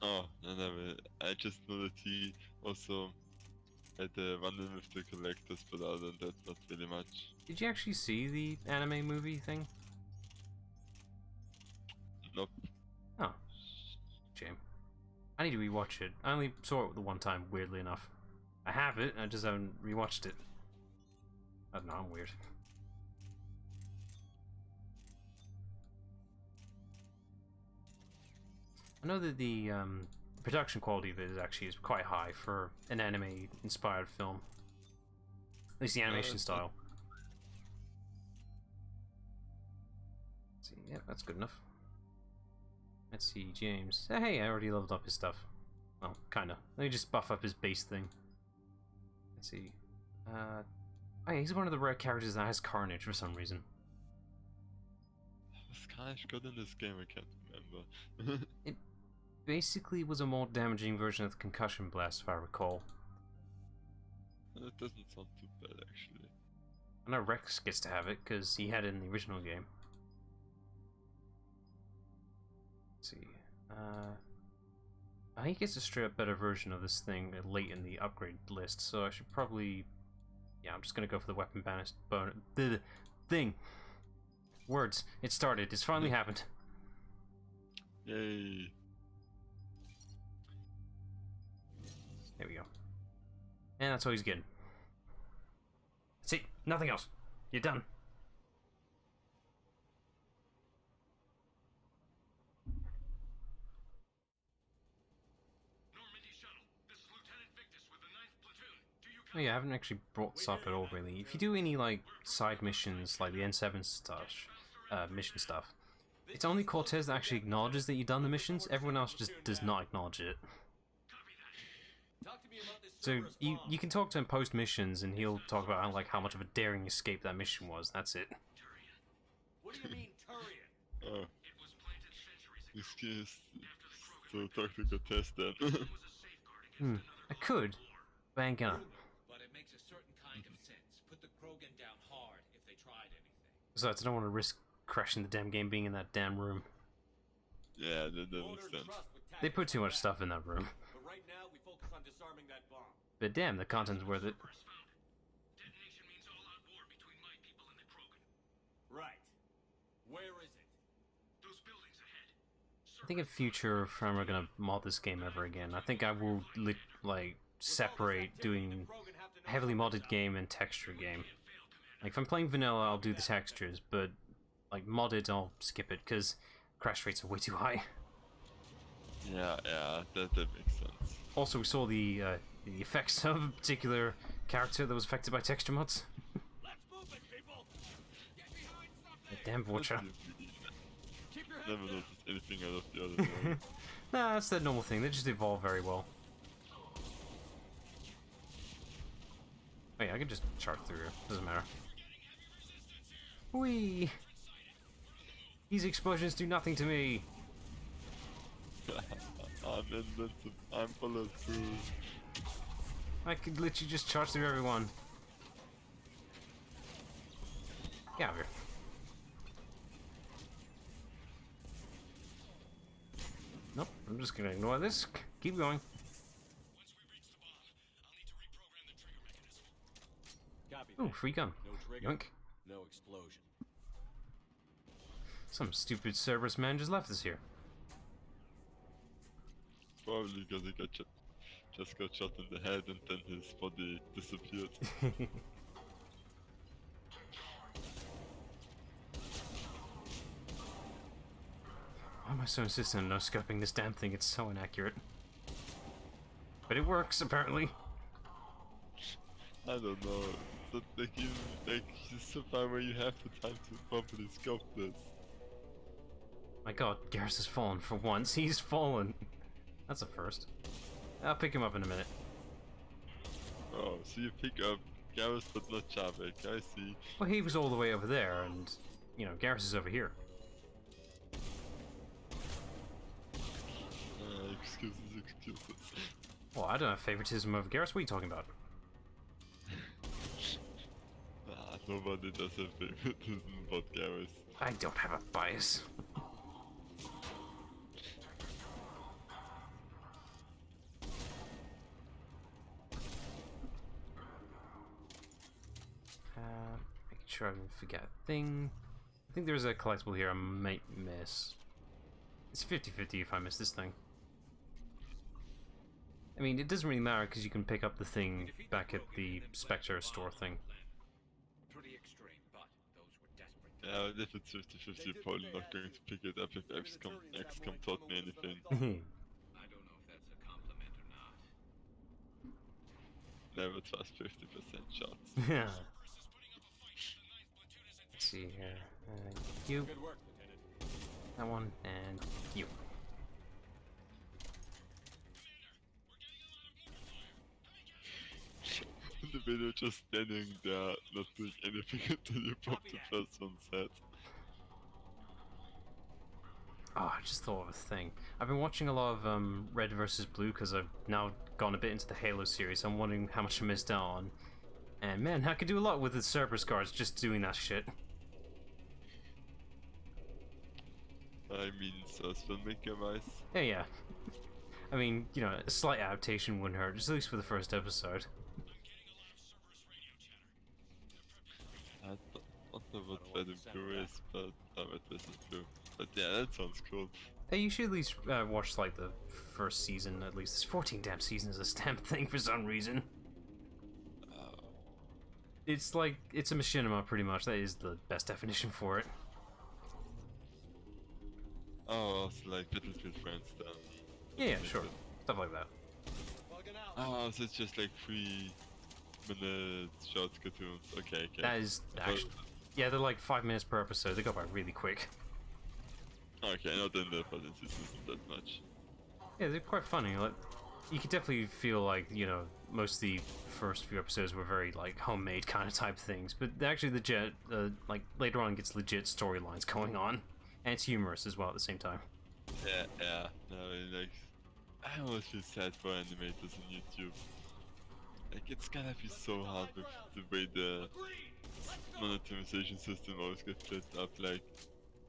Oh, no, never. I just know that he also had a run-in with the collectors, but other than that, not really much. Did you actually see the anime movie thing? Nope. Oh. Shame. I need to rewatch it. I only saw it the one time, weirdly enough. I have it, I just haven't rewatched it. I don't know, I'm weird. I know that the production quality of it is quite high for an anime-inspired film. At least the animation style. Let's see, yeah, that's good enough. Let's see, James. Hey, I already leveled up his stuff. Well, kinda. Let me just buff up his base thing. Let's see. Oh yeah, he's one of the rare characters that has Carnage for some reason. Was Carnage good in this game? I can't remember. It basically was a more damaging version of the Concussion Blast, if I recall. That doesn't sound too bad, actually. I know Rex gets to have it, because he had it in the original game. Let's see. He gets a straight up better version of this thing late in the upgrade list, so I should probably... Yeah, I'm just gonna go for the weapon bonus. The thing! Words. It started. It's finally happened. Yay. There we go. And that's all he's getting. That's it. Nothing else. You're done. Oh yeah, I haven't actually brought this up at all, really. If you do any, like, side missions, like the N7 stuff, mission stuff, it's only Cortez that actually acknowledges that you've done the missions. Everyone else just does not acknowledge it. So you can talk to him post missions, and he'll talk about how much of a daring escape that mission was. That's it. What do you mean, Turian? Oh. Excuse. So talk to Cortez then. I could, but I ain't gonna. But it makes a certain kind of sense. Put the Krogan down hard if they tried anything. Besides, I don't want to risk crashing the damn game being in that damn room. Yeah, that makes sense. They put too much stuff in that room. But right now, we focus on disarming that bomb. But damn, the content's worth it. Right. Where is it? I think in future, if I'm gonna mod this game ever again, I think I will separate doing heavily modded game and texture game. Like if I'm playing vanilla, I'll do the textures, but like modded, I'll skip it because crash rates are way too high. Yeah, that makes sense. Also, we saw the effects of a particular character that was affected by texture mods. Damn Vorcha. Never noticed anything out of the other one. Nah, that's their normal thing. They just evolve very well. Oh yeah, I can just chart through. Doesn't matter. Whee! These explosions do nothing to me. I'm invincible. I'm bulletproof. I could literally just charge through everyone. Get out of here. I'm just gonna ignore this. Keep going. Once we reach the bomb, I'll need to reprogram the trigger mechanism. Copy Ooh, that. free gun. No trigger, Yoink. no explosion. Some stupid Cerberus man just left us here. Probably because he just got shot in the head and then his body disappeared. Why am I so insistent on no scoping this damn thing? It's so inaccurate. But it works, apparently. I don't know. It's not like you just so far where you have the time to properly scope this. My god, Garrus has fallen for once. He's fallen. That's a first. I'll pick him up in a minute. Oh, so you pick up Garrus but not Chavik, I see. Well, he was all the way over there, and, you know, Garrus is over here. Excuses. Well, I don't have favoritism over Garrus. What are you talking about? Nobody does have favoritism about Garrus. I don't have a bias. Making sure I didn't forget a thing. I think there's a collectible here I might miss. It's 50-50 if I miss this thing. I mean, it doesn't really matter because you can pick up the thing back at the Spectre store thing. Pretty extreme, but those were desperate. Yeah, if it's 50-50, you're probably not going to pick it up if XCOM taught me anything. I don't know if that's a compliment or not. Never trust 50% shots. Yeah. Let's see here. You. Good work, Lieutenant. That one, and you. The video just standing there, not doing anything until you pop the first one's head. Oh, I just thought of a thing. I've been watching a lot of Red vs. Blue because I've now gone a bit into the Halo series. I'm wondering how much I missed out on. And man, I could do a lot with the Cerberus guards just doing that shit. I mean, source filmmaker wise. Yeah. I mean, you know, a slight adaptation wouldn't hurt, just at least for the first episode. I don't know what Red and Blue is, but Red vs. Blue. But yeah, that sounds cool. Hey, you should at least watch, like, the first season, at least. There's 14 damn seasons of this damn thing for some reason. It's like, it's a machinima, pretty much. That is the best definition for it. Oh, also like Battlefield Friends then. Yeah, sure. Stuff like that. Oh, so it's just like 3-minute short cartoons. Okay. That is actually... Yeah, they're like 5 minutes per episode. They go by really quick. Okay, not in the but this isn't that much. Yeah, they're quite funny. Like, you could definitely feel like, you know, most of the first few episodes were very, like, homemade kind of type things. But actually legit, like, later on gets legit storylines going on. And it's humorous as well at the same time. Yeah. No, like, I always feel sad for animators on YouTube. Like, it's gonna be so hard with the way the monetization system always gets split up. Like,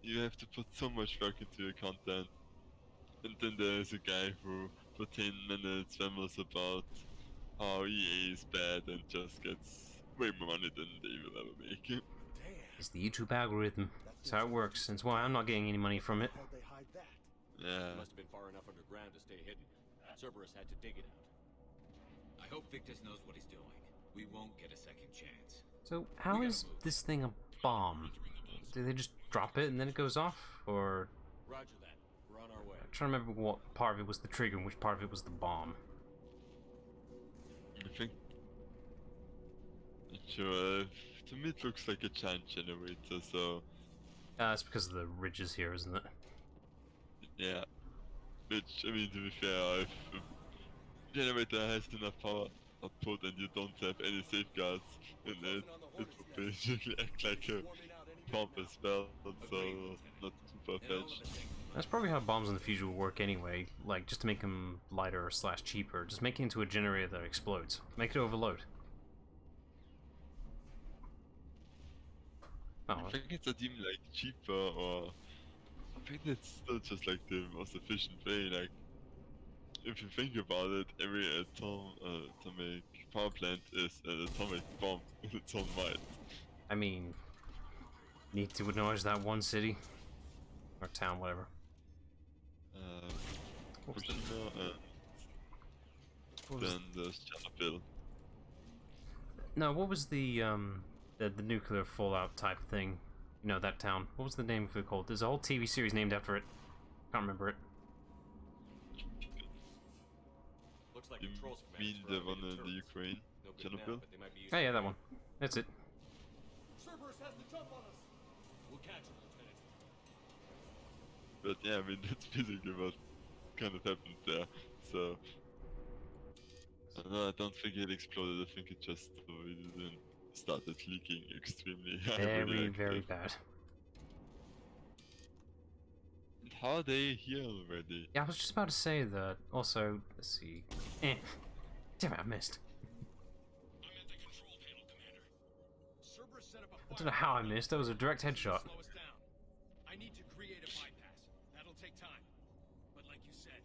you have to put so much work into your content, and then there's a guy who, for 10 minutes, rambles about how EA is bad and just gets way more money than they will ever make. It's the YouTube algorithm. That's how it works. That's why I'm not getting any money from it. Yeah. It must have been far enough underground to stay hidden. Cerberus had to dig it out. I hope Victus knows what he's doing. We won't get a second chance. So, how is this thing a bomb? Do they just drop it and then it goes off? Or... Roger that. We're on our way. I'm trying to remember what part of it was the trigger and which part of it was the bomb. I think... Not sure. To me it looks like a giant generator, so... It's because of the ridges here, isn't it? Yeah. Which, I mean, to be fair, if a generator has enough power output and you don't have any safeguards in it, it would basically act like a bomb as well, so not too far-fetched. That's probably how bombs in the future will work anyway. Like, just to make them lighter / cheaper. Just make it into a generator that explodes. Make it overload. Oh. I think it's not even like cheaper, or I think it's still just like the most efficient way. Like, if you think about it, every atomic power plant is an atomic bomb in its own right. I mean, need to acknowledge that one city or town, whatever. What was the- Fukushima and what was- then there's Chernobyl. No, what was the nuclear fallout type thing? You know, that town. What was the name of it called? There's a whole TV series named after it. Can't remember it. Looks like You controls mean commanders the one for in the turrets. Ukraine? No good now, Chernobyl? but they might be used Oh yeah, to that one. That's it. Cerberus has the jump on us. We'll catch him, Lieutenant. But yeah, I mean, that's basically what kind of happened there. So, no, I don't think it exploded. I think it just started leaking extremely Very, radioactive. very bad. And how are they here already? Yeah, I was just about to say that. Also, let's see. Damn it, I missed. I'm at the control panel, Commander. Cerberus set up a I don't know how I missed. That was a direct headshot. Slow us down. I need to create a bypass. That'll take time. But like you said,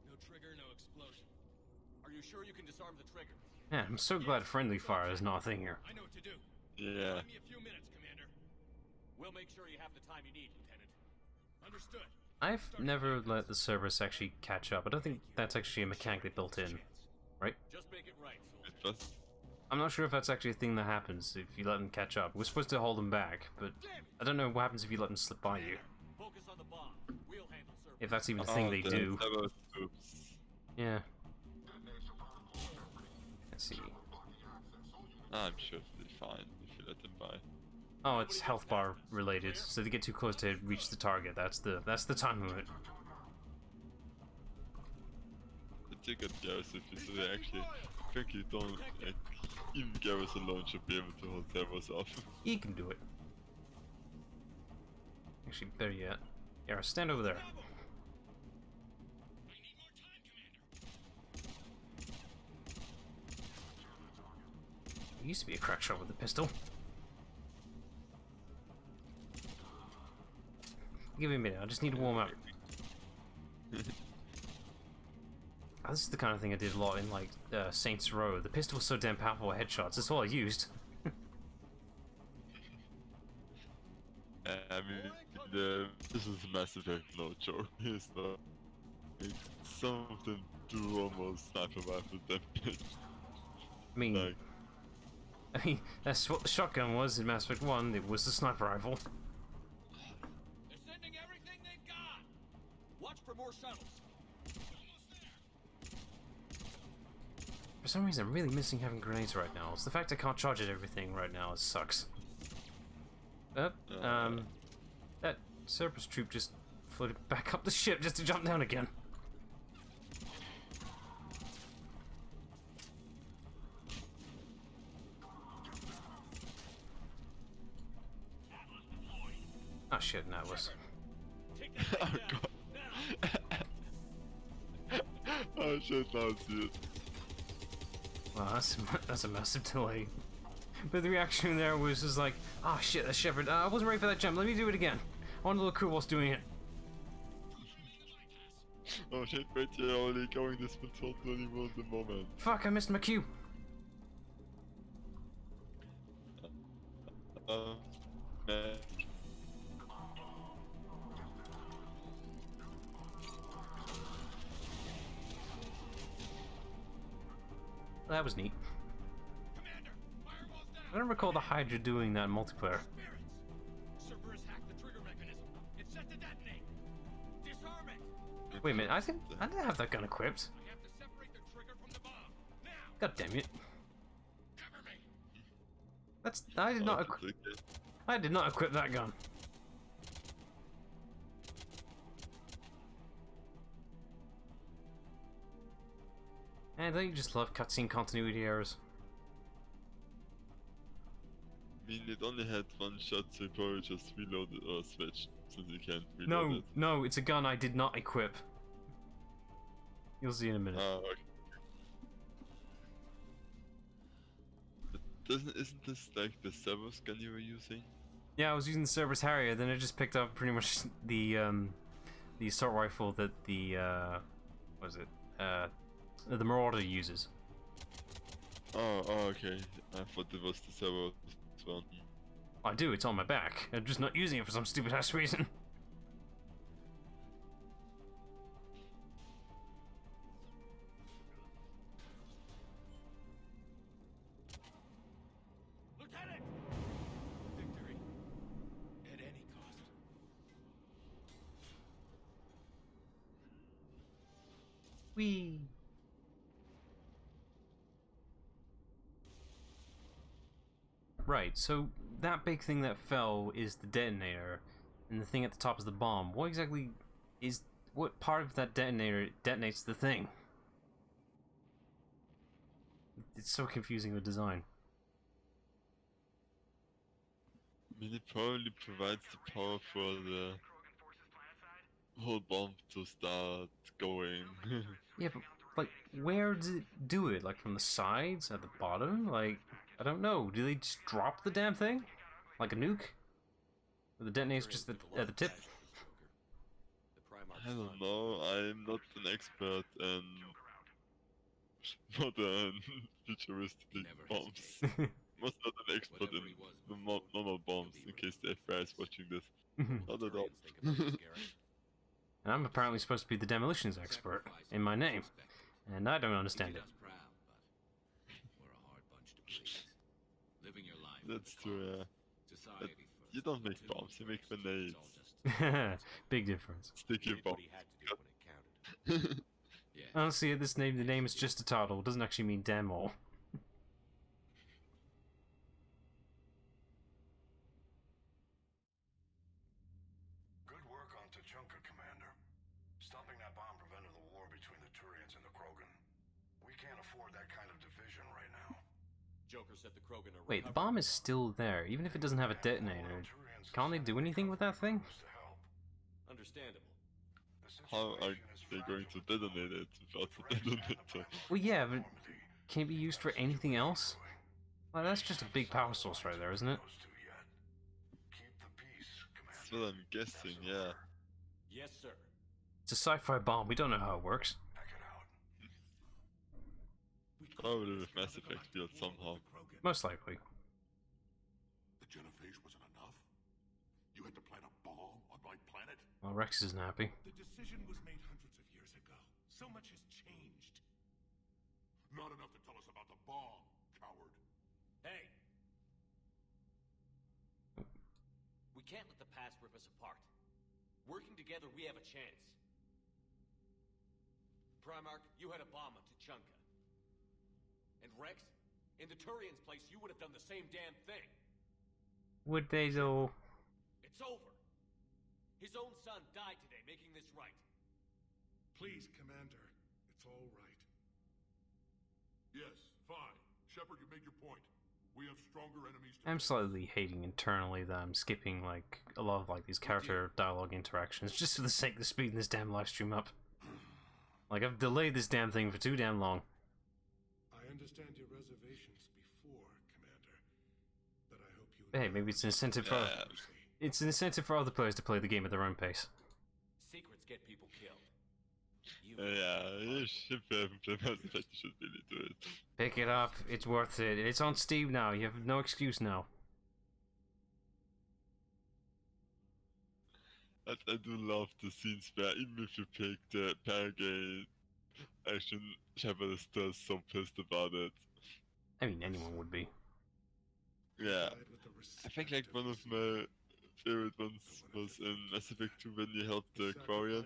no trigger, no explosion. Are you sure you can disarm the trigger? Yeah, I'm so glad friendly fire is not a thing here. I know what to do. Yeah. Give me a few minutes, Commander. We'll make sure you have the time you need, Lieutenant. Understood. I've never let the Cerberus actually catch up. I don't think that's actually a mechanic they built in, right? Just make it right, It soldier. was. I'm not sure if that's actually a thing that happens if you let them catch up. We're supposed to hold them back, but I don't know what happens if you let them slip by you. Focus on the bomb. We'll handle Cerberus. If that's even a thing they the do. Cerberus troops. Yeah. Let's see. I'm sure they'll be fine if you let them by. Oh, it's health bar related. So they get too close to reach the target. That's the time of it. The ticket Garrus, if you so they actually think you don't, like, even Garrus alone should be able to hold Cerberus off. He can do it. Actually, better yet. Yara, stand over there. I need more time, Commander. He used to be a crack shot with a pistol. Give me a minute, I just need to warm up. Oh, this is the kind of thing I did a lot in, like, Saints Row. The pistol was so damn powerful at headshots, that's all I used. I mean, this is Mass Effect, no joke. It's not. Like, some of them do almost sniper rifle damage. I mean, Like, that's what the shotgun was in Mass Effect 1, it was the sniper rifle. They're sending everything they've got. Watch for more shuttles. Almost there. For some reason, I'm really missing having grenades right now. It's the fact I can't charge at everything right now, it sucks. That Cerberus troop just floated back up the ship just to jump down again. Oh shit, Atlas. Take that thing oh down. god. Now. Oh shit, now I see it. Wow, that's a massive delay. But the reaction there was just like, oh shit, that Shepard, I wasn't ready for that jump, let me do it again. I want to look cool whilst doing it. Oh shit, wait, you're only going this will totally ruin the moment. Fuck, I missed my cue. Man. That was neat. Commander, firewall's down. I don't recall the Hydra doing that in multiplayer. Spirits. Cerberus hacked the trigger mechanism. It's set to detonate. Disarm it. Wait a minute, I didn't have that gun equipped. I have to separate the trigger from the bomb. Now, God damn it. cover me. I did not equip that gun. And don't you just love cutscene continuity errors? I mean, it only had one shot, so you probably just reloaded or switched, since you can't reload No, it. no, it's a gun I did not equip. You'll see in a minute. Okay. But isn't this like the Cerberus gun you were using? Yeah, I was using the Cerberus Harrier, then it just picked up pretty much the assault rifle that the what was it? the Marauder uses. Oh, okay. I thought it was the server one. I do, it's on my back. I'm just not using it for some stupid ass reason. Lieutenant! Victory. At any cost. Whee! Right, so that big thing that fell is the detonator, and the thing at the top is the bomb. What exactly is... what part of that detonator detonates the thing? It's so confusing with design. I mean, it probably provides the power for the whole bomb to start going. Yeah, but, like, where does it do it? Like, from the sides? At the bottom? Like, I don't know. Do they just drop the damn thing? Like a nuke? Or the detonator's just at the tip? I don't know, I'm not an expert in modern futuristic bombs. Most not an expert in the normal bombs, in case the FBI is watching this. Not at all. And I'm apparently supposed to be the demolitions expert in my name, and I don't understand it. That's true, yeah. But you don't make bombs, you make grenades. Big difference. Sticky bombs. Honestly, at this name, the name is just a title. It doesn't actually mean damn all. Good work on Tachanka, Commander. Stopping that bomb prevented the war between the Turians and the Krogan. We can't afford that kind of division right now. Joker said the Krogan are Wait, the bomb is still there, even if it doesn't have a detonator. Can't they do anything with that thing? Understandable. How are they going to detonate it without a detonator? Well, yeah, but can it be used for anything else? Well, that's just a big power source right there, isn't it? That's what I'm guessing, yeah. Yes, sir. It's a sci-fi bomb, we don't know how it works. Probably with Mass Effect built somehow. Most likely. The genophage wasn't enough? You had to plant a bomb on my planet? Well, Rex isn't happy. The decision was made hundreds of years ago. So much has changed. Not enough to tell us about the bomb, coward. Hey! We can't let the past rip us apart. Working together, we have a chance. Primarch, you had a bomb on Tachanka. And Rex, in the Turian's place, you would have done the same damn thing. Would they though? It's over. His own son died today, making this right. Please, Commander. It's all right. Yes, fine. Shepard, you made your point. We have stronger enemies to I'm slightly hating internally that I'm skipping like a lot of like these character dialogue interactions just for the sake of speeding this damn live stream up. Like I've delayed this damn thing for too damn long. I understand your reservations before, Commander, but I hope you... Hey, maybe it's an incentive for it's an incentive for other players to play the game at their own pace. Secrets get people killed. Yeah, you should be able to play Mass Effect, you should really do it. Pick it up, it's worth it. It's on Steam now, you have no excuse now. I do love the scenes where even if you pick the Paragate action, Shepard is still so pissed about it. I mean, anyone would be. Yeah. I think like one of my favorite ones was in Mass Effect 2 when you helped the Quarian.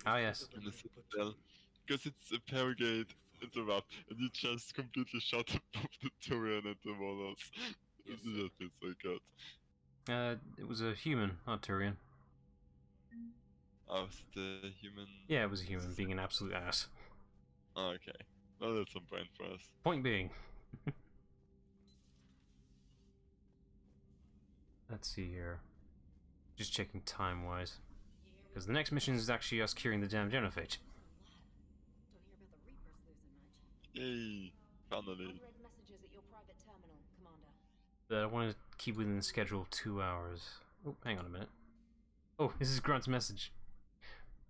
Ah, yes. In the Citadel. Because it's a Paragate interrupt and you just completely shot above the Turian and the Warlords. It just feels so good. It was a human, not Turian. Oh, was it the human? Yeah, it was a human being an absolute ass. Oh, okay. Well, that's some point for us. Point being. Let's see here. Just checking time-wise. Because the next mission is actually us curing the damn genophage. Yay! Finally. But I want to keep within the schedule of 2 hours. Oh, hang on a minute. Oh, this is Grunt's message.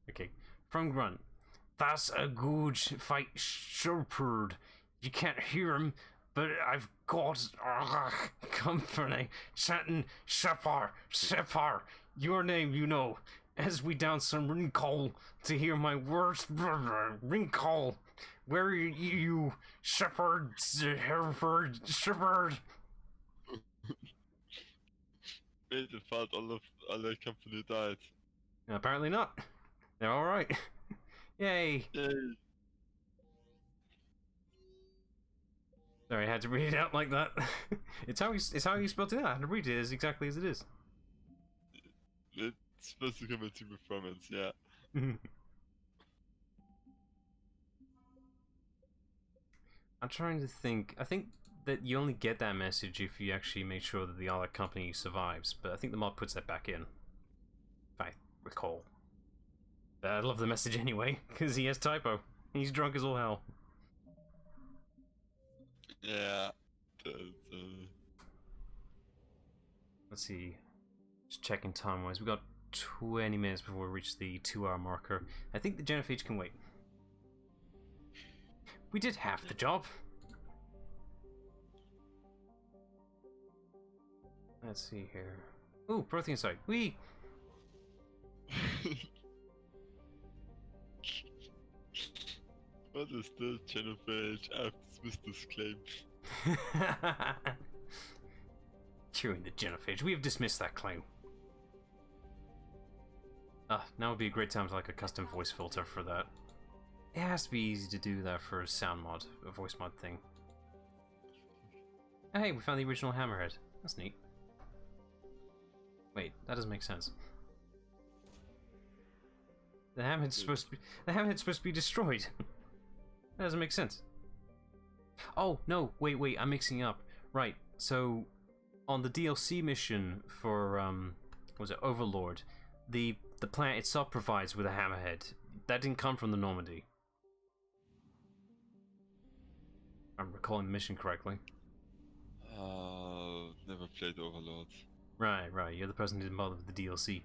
Okay. From Grunt. That's a good fight, Shepherd. You can't hear him, but I've got company. Chanting, Shepherd, Shepherd, your name you know. As we down some Rincall to hear my words, Rincall. Where are you, Shepherd, Hereford, Shepherd? Wait, I thought all their company died. Apparently not. They're alright. Yay. Yay! Sorry, I had to read it out like that. it's how you spelled it out. I had to read it as exactly as it is. It's supposed to come into performance, yeah. I'm trying to think. I think that you only get that message if you actually make sure that the other company survives, but I think the mod puts that back in. If I recall. But I love the message anyway, because he has typo. He's drunk as all hell. Yeah. Let's see. Just checking time-wise. We got 20 minutes before we reach the 2-hour marker. I think the genophage can wait. We did half the job. Let's see here. Ooh, protein site. Whee! What is this, genophage? I've dismissed this claim. Curing the genophage. We have dismissed that claim. Now would be a great time to like a custom voice filter for that. It has to be easy to do that for a sound mod, a voice mod thing. Oh, hey, we found the original hammerhead. That's neat. Wait, that doesn't make sense. The hammerhead's supposed to be destroyed. That doesn't make sense. Oh no, wait, I'm mixing up. Right, so on the DLC mission for was it Overlord, the planet itself provides with a hammerhead. That didn't come from the Normandy. I'm recalling the mission correctly. Never played Overlord. Right, you're the person who didn't bother with the DLC.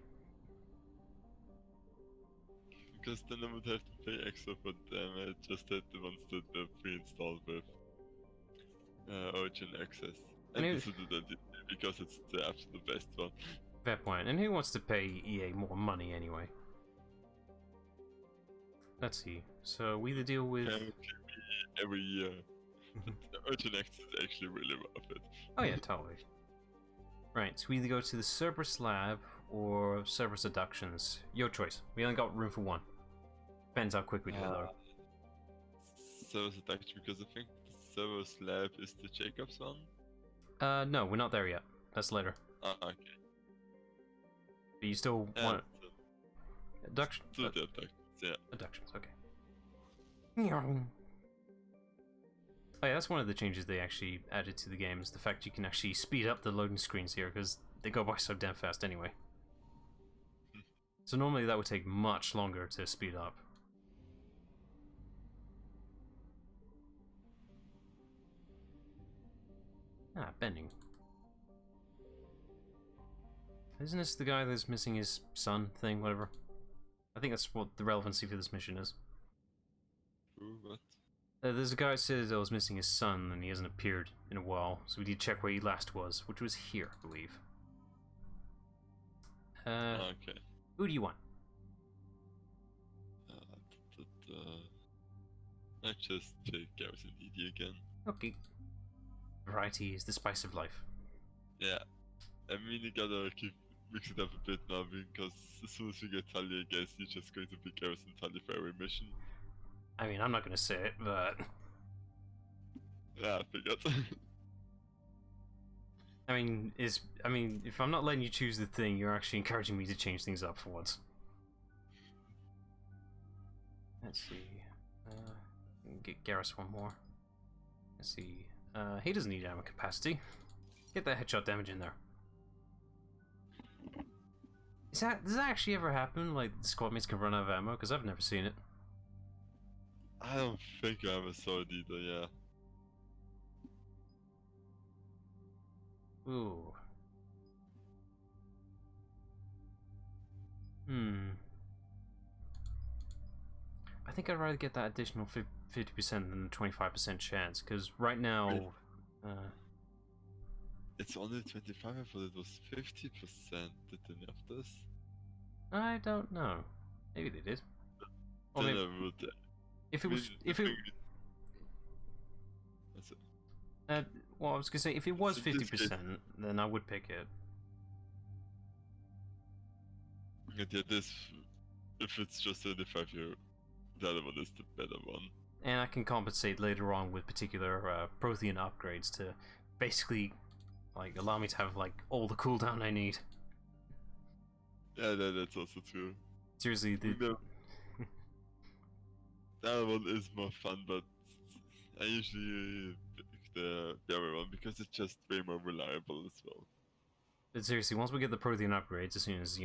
Because then I would have to pay extra for them. I just had the ones that were pre-installed with Origin Access. And this is the because it's the absolute best one. Fair point. And who wants to pay EA more money anyway? Let's see. So we either deal with every year. Origin Access is actually really worth it. Oh yeah, totally. Right, so we either go to the Cerberus Lab or Cerberus Abductions. Your choice. We only got room for one. Depends how quick we do it though. Cerberus Abduction, because I think the Cerberus Lab is the Jacobs one? No, we're not there yet. That's later. Okay. But you still want... Abduction? Still the Abductions, yeah. Abductions, okay. Oh yeah, that's one of the changes they actually added to the game, is the fact you can actually speed up the loading screens here, because they go by so damn fast anyway. So normally that would take much longer to speed up. Bending. Isn't this the guy that's missing his son thing, whatever? I think that's what the relevancy for this mission is. Ooh, what? There's a guy who says that was missing his son and he hasn't appeared in a while, so we need to check where he last was, which was here, I believe. Okay. Who do you want? Let's just take Garrison ED again. Okay. Variety is the spice of life. Yeah. I mean, you gotta mix it up a bit now, because as soon as you get Tully, I guess you're just going to pick Garrison Tully for every mission. I mean, I'm not gonna say it, but... Yeah, I figured. I mean, if I'm not letting you choose the thing, you're actually encouraging me to change things up for once. Let's see. Get Garrus one more. Let's see. He doesn't need ammo capacity. Get that headshot damage in there. Does that actually ever happen? Like, the squad mates can run out of ammo? Because I've never seen it. I don't think I ever saw it either, yeah. Ooh. I think I'd rather get that additional 50% than the 25% chance, because right now... Really? It's only 25, I thought it was 50%. Did they nerf this? I don't know. Maybe they did. Or Then maybe, I would. if it was... The If it, thing is- That's it. well, I was going to say, if it was So in this case- 50%, then I would pick it. Yeah, this, if it's just 25, the other one is the better one. And I can compensate later on with particular Prothean upgrades to basically like allow me to have like all the cooldown I need. Yeah, that's also true. Seriously, the Other one is more fun, but I usually pick the other one because it's just way more reliable as well. but seriously, once we get the Prothean upgrades, as soon as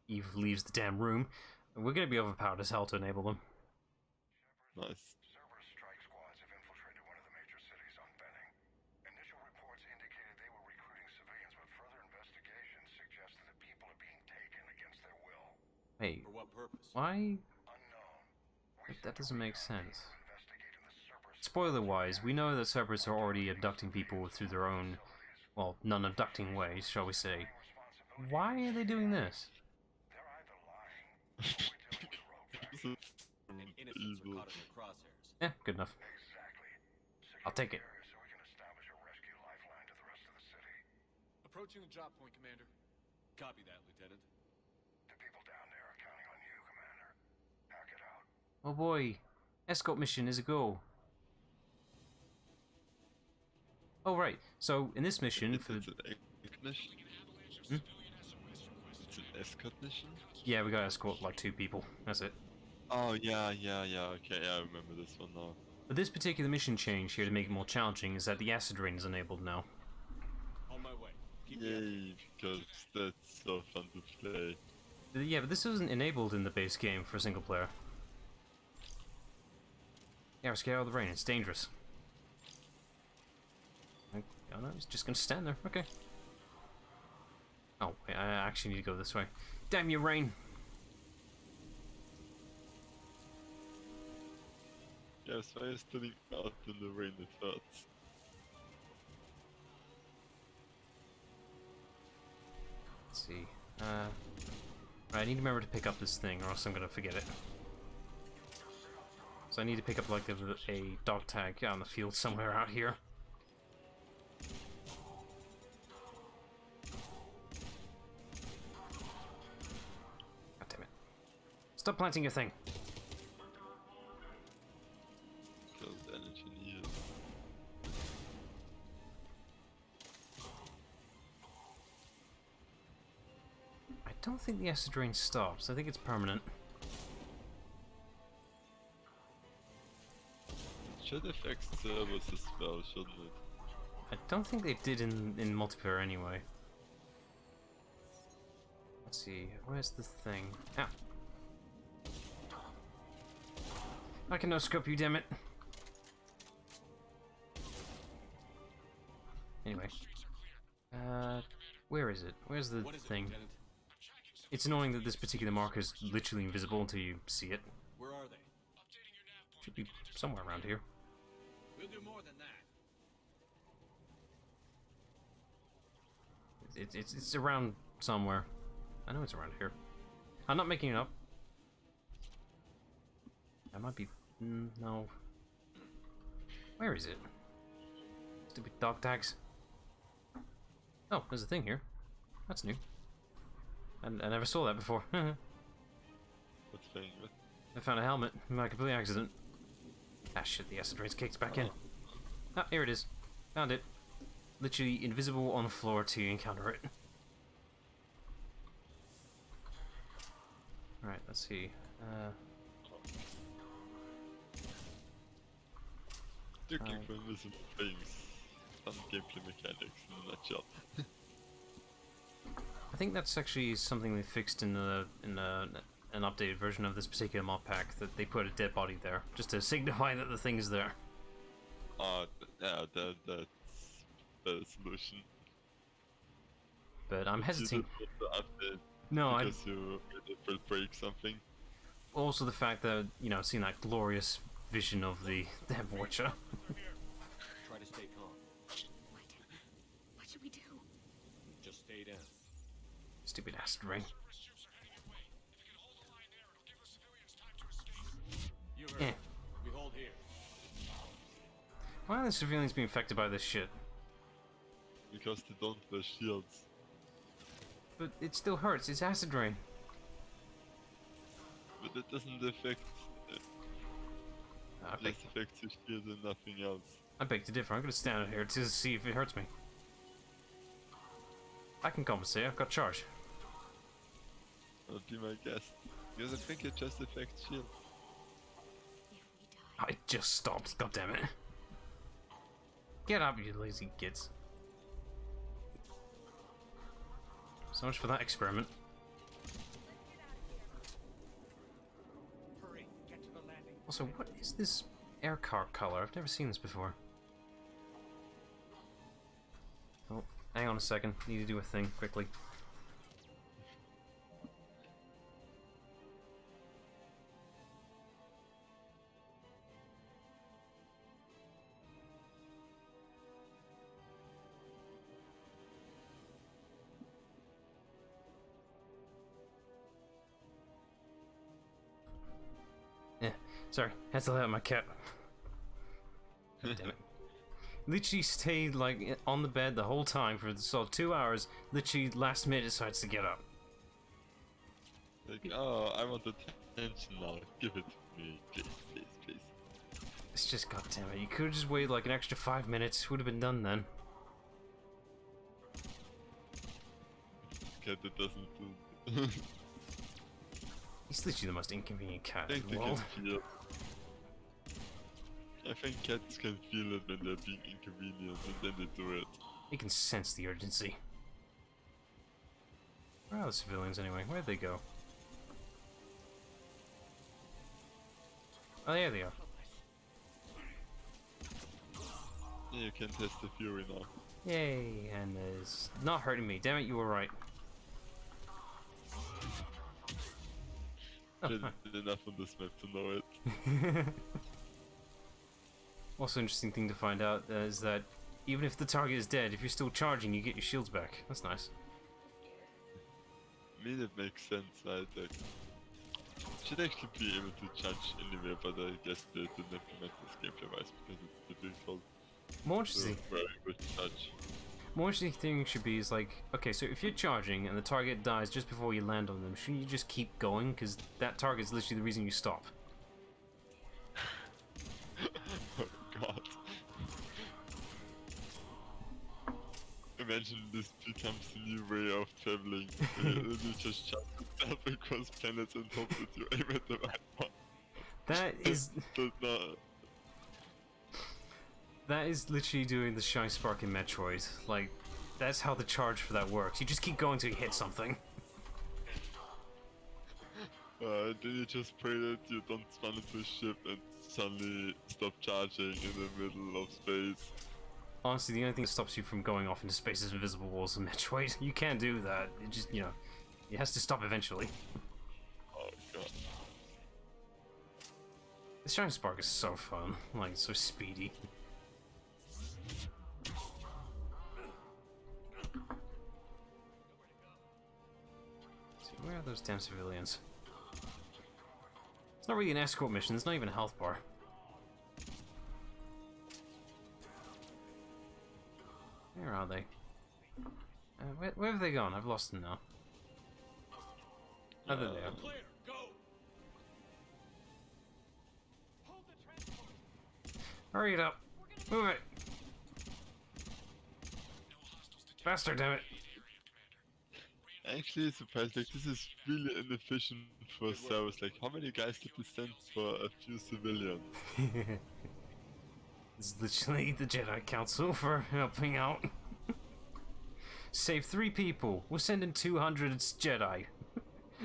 Eve leaves the damn room, we're gonna be overpowered as hell to enable them. Nice. Cerberus strike squads have infiltrated one of the major cities on Benning. Initial reports indicated they were recruiting civilians, but further investigation suggested that people are being taken against their will. Hey, For what purpose? why? Unknown. That doesn't make sense. Investigating the Cerberus Spoiler-wise, we know that Cerberus are already abducting people through their own, well, non-abducting ways, shall we say. Why are they doing this? They're either lying or we're dealing with rogue Because it's And innocents are evil. caught in their crosshairs. Yeah, good enough. Exactly. I'll take it. Secure the area so we can establish a rescue lifeline to the rest of the city. Approaching the drop point, Commander. Copy that, Lieutenant. The people down there are counting on you, Commander. Hack it out. Oh boy, escort mission is a go. Oh right, so in this mission for It's an escort mission. Hmm? It's an escort mission. yeah, we gotta escort like 2 people. That's it. Oh yeah. Okay, I remember this one now. But this particular mission change here to make it more challenging is that the acid rain is enabled now. On my way. Keep me up. Yay, because that's so fun to play. Yeah, but this isn't enabled in the base game for single player. Yeah, we're scared of the rain. It's dangerous. Oh no, he's just gonna stand there. Okay. Oh, wait, I actually need to go this way. Damn you, rain! Yeah, so I standing out in the rain, it hurts. Let's see. Right, I need to remember to pick up this thing, or else I'm gonna forget it. So I need to pick up like a dog tag out in the field somewhere out here. God damn it! Stop planting your thing. Because energy needed. I don't think the acid rain stops. I think it's permanent. Should affect servers as well, shouldn't it? I don't think they did in multiplayer anyway. Let's see, where's the thing? Ah! I can no scope you, damn it! Anyway. Where is it? Where's the What is it, thing? Lieutenant? It's annoying that this particular marker is literally invisible until you see it. Where are they? Should be somewhere around here. We'll do more than that. It's around somewhere. I know it's around here. I'm not making it up. I might be... no. Where is it? Stupid dog tags. Oh, there's a thing here. That's new. I never saw that before. I What thing? found a helmet by complete accident. Ah shit, the acid rain's kicked back in. Ah, here it is. Found it. Literally invisible on the floor till you encounter it. Alright, let's see. Looking for invisible things. Fun gameplay mechanics in a nutshell. I think that's actually something they fixed in an updated version of this particular mod pack, that they put a dead body there, just to signify that the thing is there. Yeah, that's the solution. But I'm You hesitating. didn't want to update No, because you will break something. Also the fact that, you know, seeing that glorious vision of the Death Watcher. Try to stay calm. What should we do? Just stay down. Stupid acid rain. You heard. Yeah. We hold here. Why are the civilians being affected by this shit? Because they don't wear shields. But it still hurts, it's acid rain. But that doesn't affect... I Just affects your shield and nothing else. beg to differ, I'm gonna stand out here to see if it hurts me. I can compensate, I've got charge. I'll be my guest. Because I think it just affects shields. If we die, I just stopped, goddammit. Get up, you lazy kids. So much for that experiment. Hurry, get to the landing. Also, what is this air car color? I've never seen this before. Oh, hang on a second. Need to do a thing quickly. Yeah, sorry, had to let out my cat. Damn it. Literally stayed like on the bed the whole time for solid 2 hours. Literally last minute decides to get up. Like, oh, I want attention now. Give it to me, please, please, please. It's just goddamn it. You could have just waited like an extra 5 minutes. Would have been done then. Cat that doesn't do... He's literally the most inconvenient cat I in think the they can world. feel... I think cats can feel it when they're being inconvenient and then they do it. He can sense the urgency. Where are the civilians anyway? Where'd they go? Oh, there they are. Yeah, you can test the fury now. Yay, and it's not hurting me. Damn it, you were right. Oh, Did hi. enough on this map to know it. Also, interesting thing to find out is that even if the target is dead, if you're still charging, you get your shields back. That's nice. I mean, it makes sense, right? Like, should actually be able to charge anywhere, but I guess they didn't implement this gameplay-wise because it's the default. More So interesting. very good charge. More interesting thing should be is like, okay, so if you're charging and the target dies just before you land on them, shouldn't you just keep going? Because that target is literally the reason you stop. Oh god. Imagine this becomes the new way of traveling. You just jump yourself across planets and hope that you aim at the right one. That is Not... that is literally doing the Shine Spark in Metroid. Like, that's how the charge for that works. You just keep going till you hit something. Then you just pray that you don't spawn into a ship and suddenly stop charging in the middle of space. Honestly, the only thing that stops you from going off into space is invisible walls in Metroid. You can't do that. It just, you know, it has to stop eventually. Oh god. The Shine Spark is so fun. Like, so speedy. See, where are those damn civilians? It's not really an escort mission, there's not even a health bar. Where are they? Where have they gone? I've lost them now. Oh, there they are. Clear, go! Hold the transport! Hurry it up! Move it! Faster, damn it! Actually surprised, like this is really inefficient for service. Like how many guys did we send for a few civilians? This is literally the Jedi Council for helping out. Save 3 people. We're sending 200 Jedi.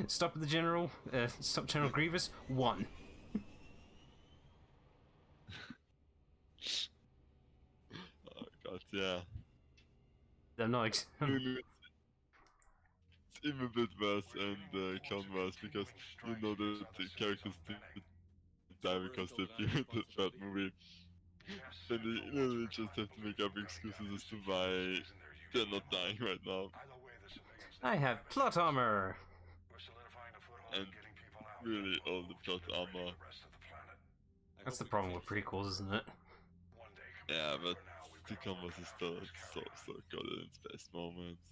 Stop the General. Stop General Grievous. 1. Oh god, yeah. I'm not. It's even a bit worse in the Clone Wars because you know that the characters didn't die because they appeared in the third movie. Then they literally just have to make up excuses as to why they're not dying right now. I have plot armor! And really all the plot armor. That's the problem with prequels, isn't it? Yeah, but the Clone is still so good in its best moments.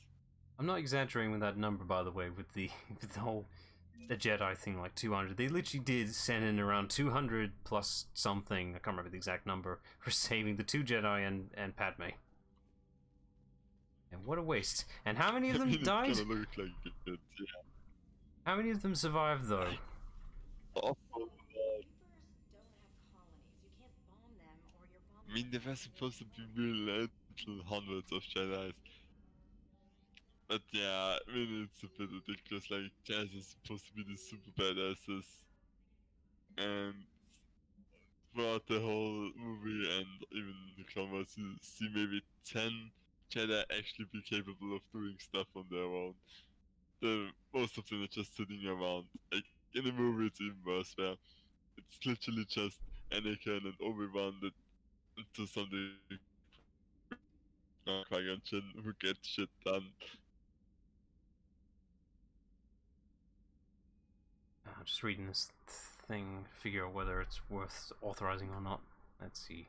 I'm not exaggerating with that number, by the way, with the whole the Jedi thing, like 200. They literally did send in around 200 plus something, I can't remember the exact number, for saving the 2 Jedi and Padme. And what a waste. And how many of them died? It kinda looked like it, yeah. How many of them survived, though? Awful. Don't have colonies. You can't bomb them or you're bombing. I mean, there were supposed to be real little hundreds of Jedi's. But yeah, I mean, it's a bit ridiculous. Like, Jedi is supposed to be the super badasses. And throughout the whole movie and even the Clone Wars, you see maybe 10 Jedi actually be capable of doing stuff on their own. Most of them are just sitting around. Like, in the movie, it's even worse, where it's literally just Anakin and Obi-Wan that, to some degree, Qui-Gon Jinn, who get shit done. I'm just reading this thing, figure out whether it's worth authorizing or not. Let's see.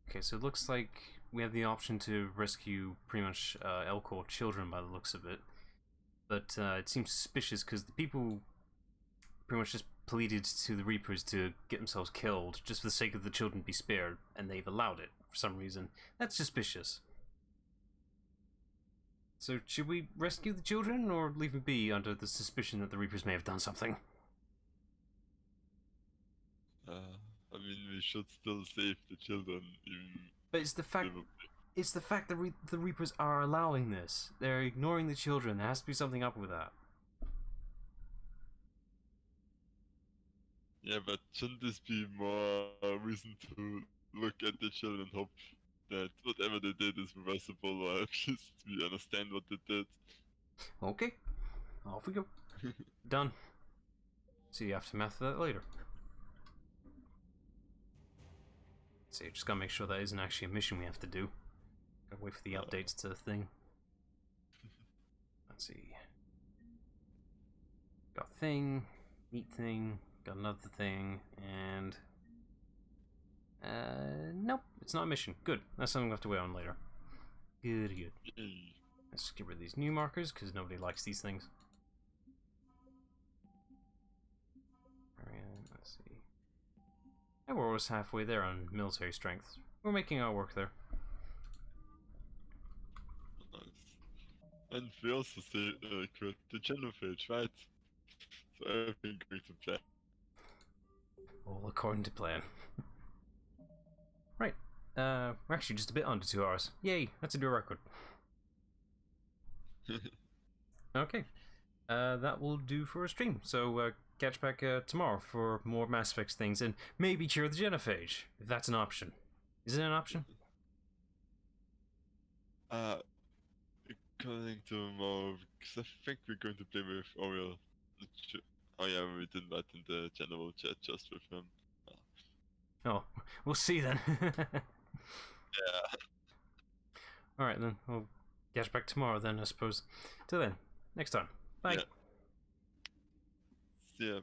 Okay, so it looks like we have the option to rescue pretty much Elcor children by the looks of it. But it seems suspicious because the people pretty much just pleaded to the Reapers to get themselves killed just for the sake of the children be spared, and they've allowed it for some reason. That's suspicious. So should we rescue the children or leave them be under the suspicion that the Reapers may have done something? I mean, we should still save the children, even. But it's the fact. It's the fact that the Reapers are allowing this. They're ignoring the children. There has to be something up with that. Yeah, but shouldn't this be more reason to look at the children and hope that whatever they did is reversible, or at least we understand what they did? Okay, off we go. Done. See the aftermath of that later. See, just gotta make sure that isn't actually a mission we have to do. Gotta wait for the updates to the thing. Let's see. Got thing, meat thing, got another thing, and nope, it's not a mission. Good. That's something we'll have to wait on later. Good. Let's get rid of these new markers because nobody likes these things. Alright, let's see. And we're almost halfway there on military strength. We're making our work there. Nice. And we also see quit the genophage, right? So everything going to plan. All according to plan. Right. We're actually just a bit under 2 hours. Yay, that's a new record. Okay. That will do for a stream. So catch back tomorrow for more Mass Effect things and maybe cure the genophage, if that's an option. Is it an option? According to more, because I think we're going to play with Oriel. Oh yeah, we did that in the general chat just with him. Oh, we'll see then. Yeah. Alright then, we'll catch back tomorrow then, I suppose. Till then, next time. Bye. Yeah. See ya.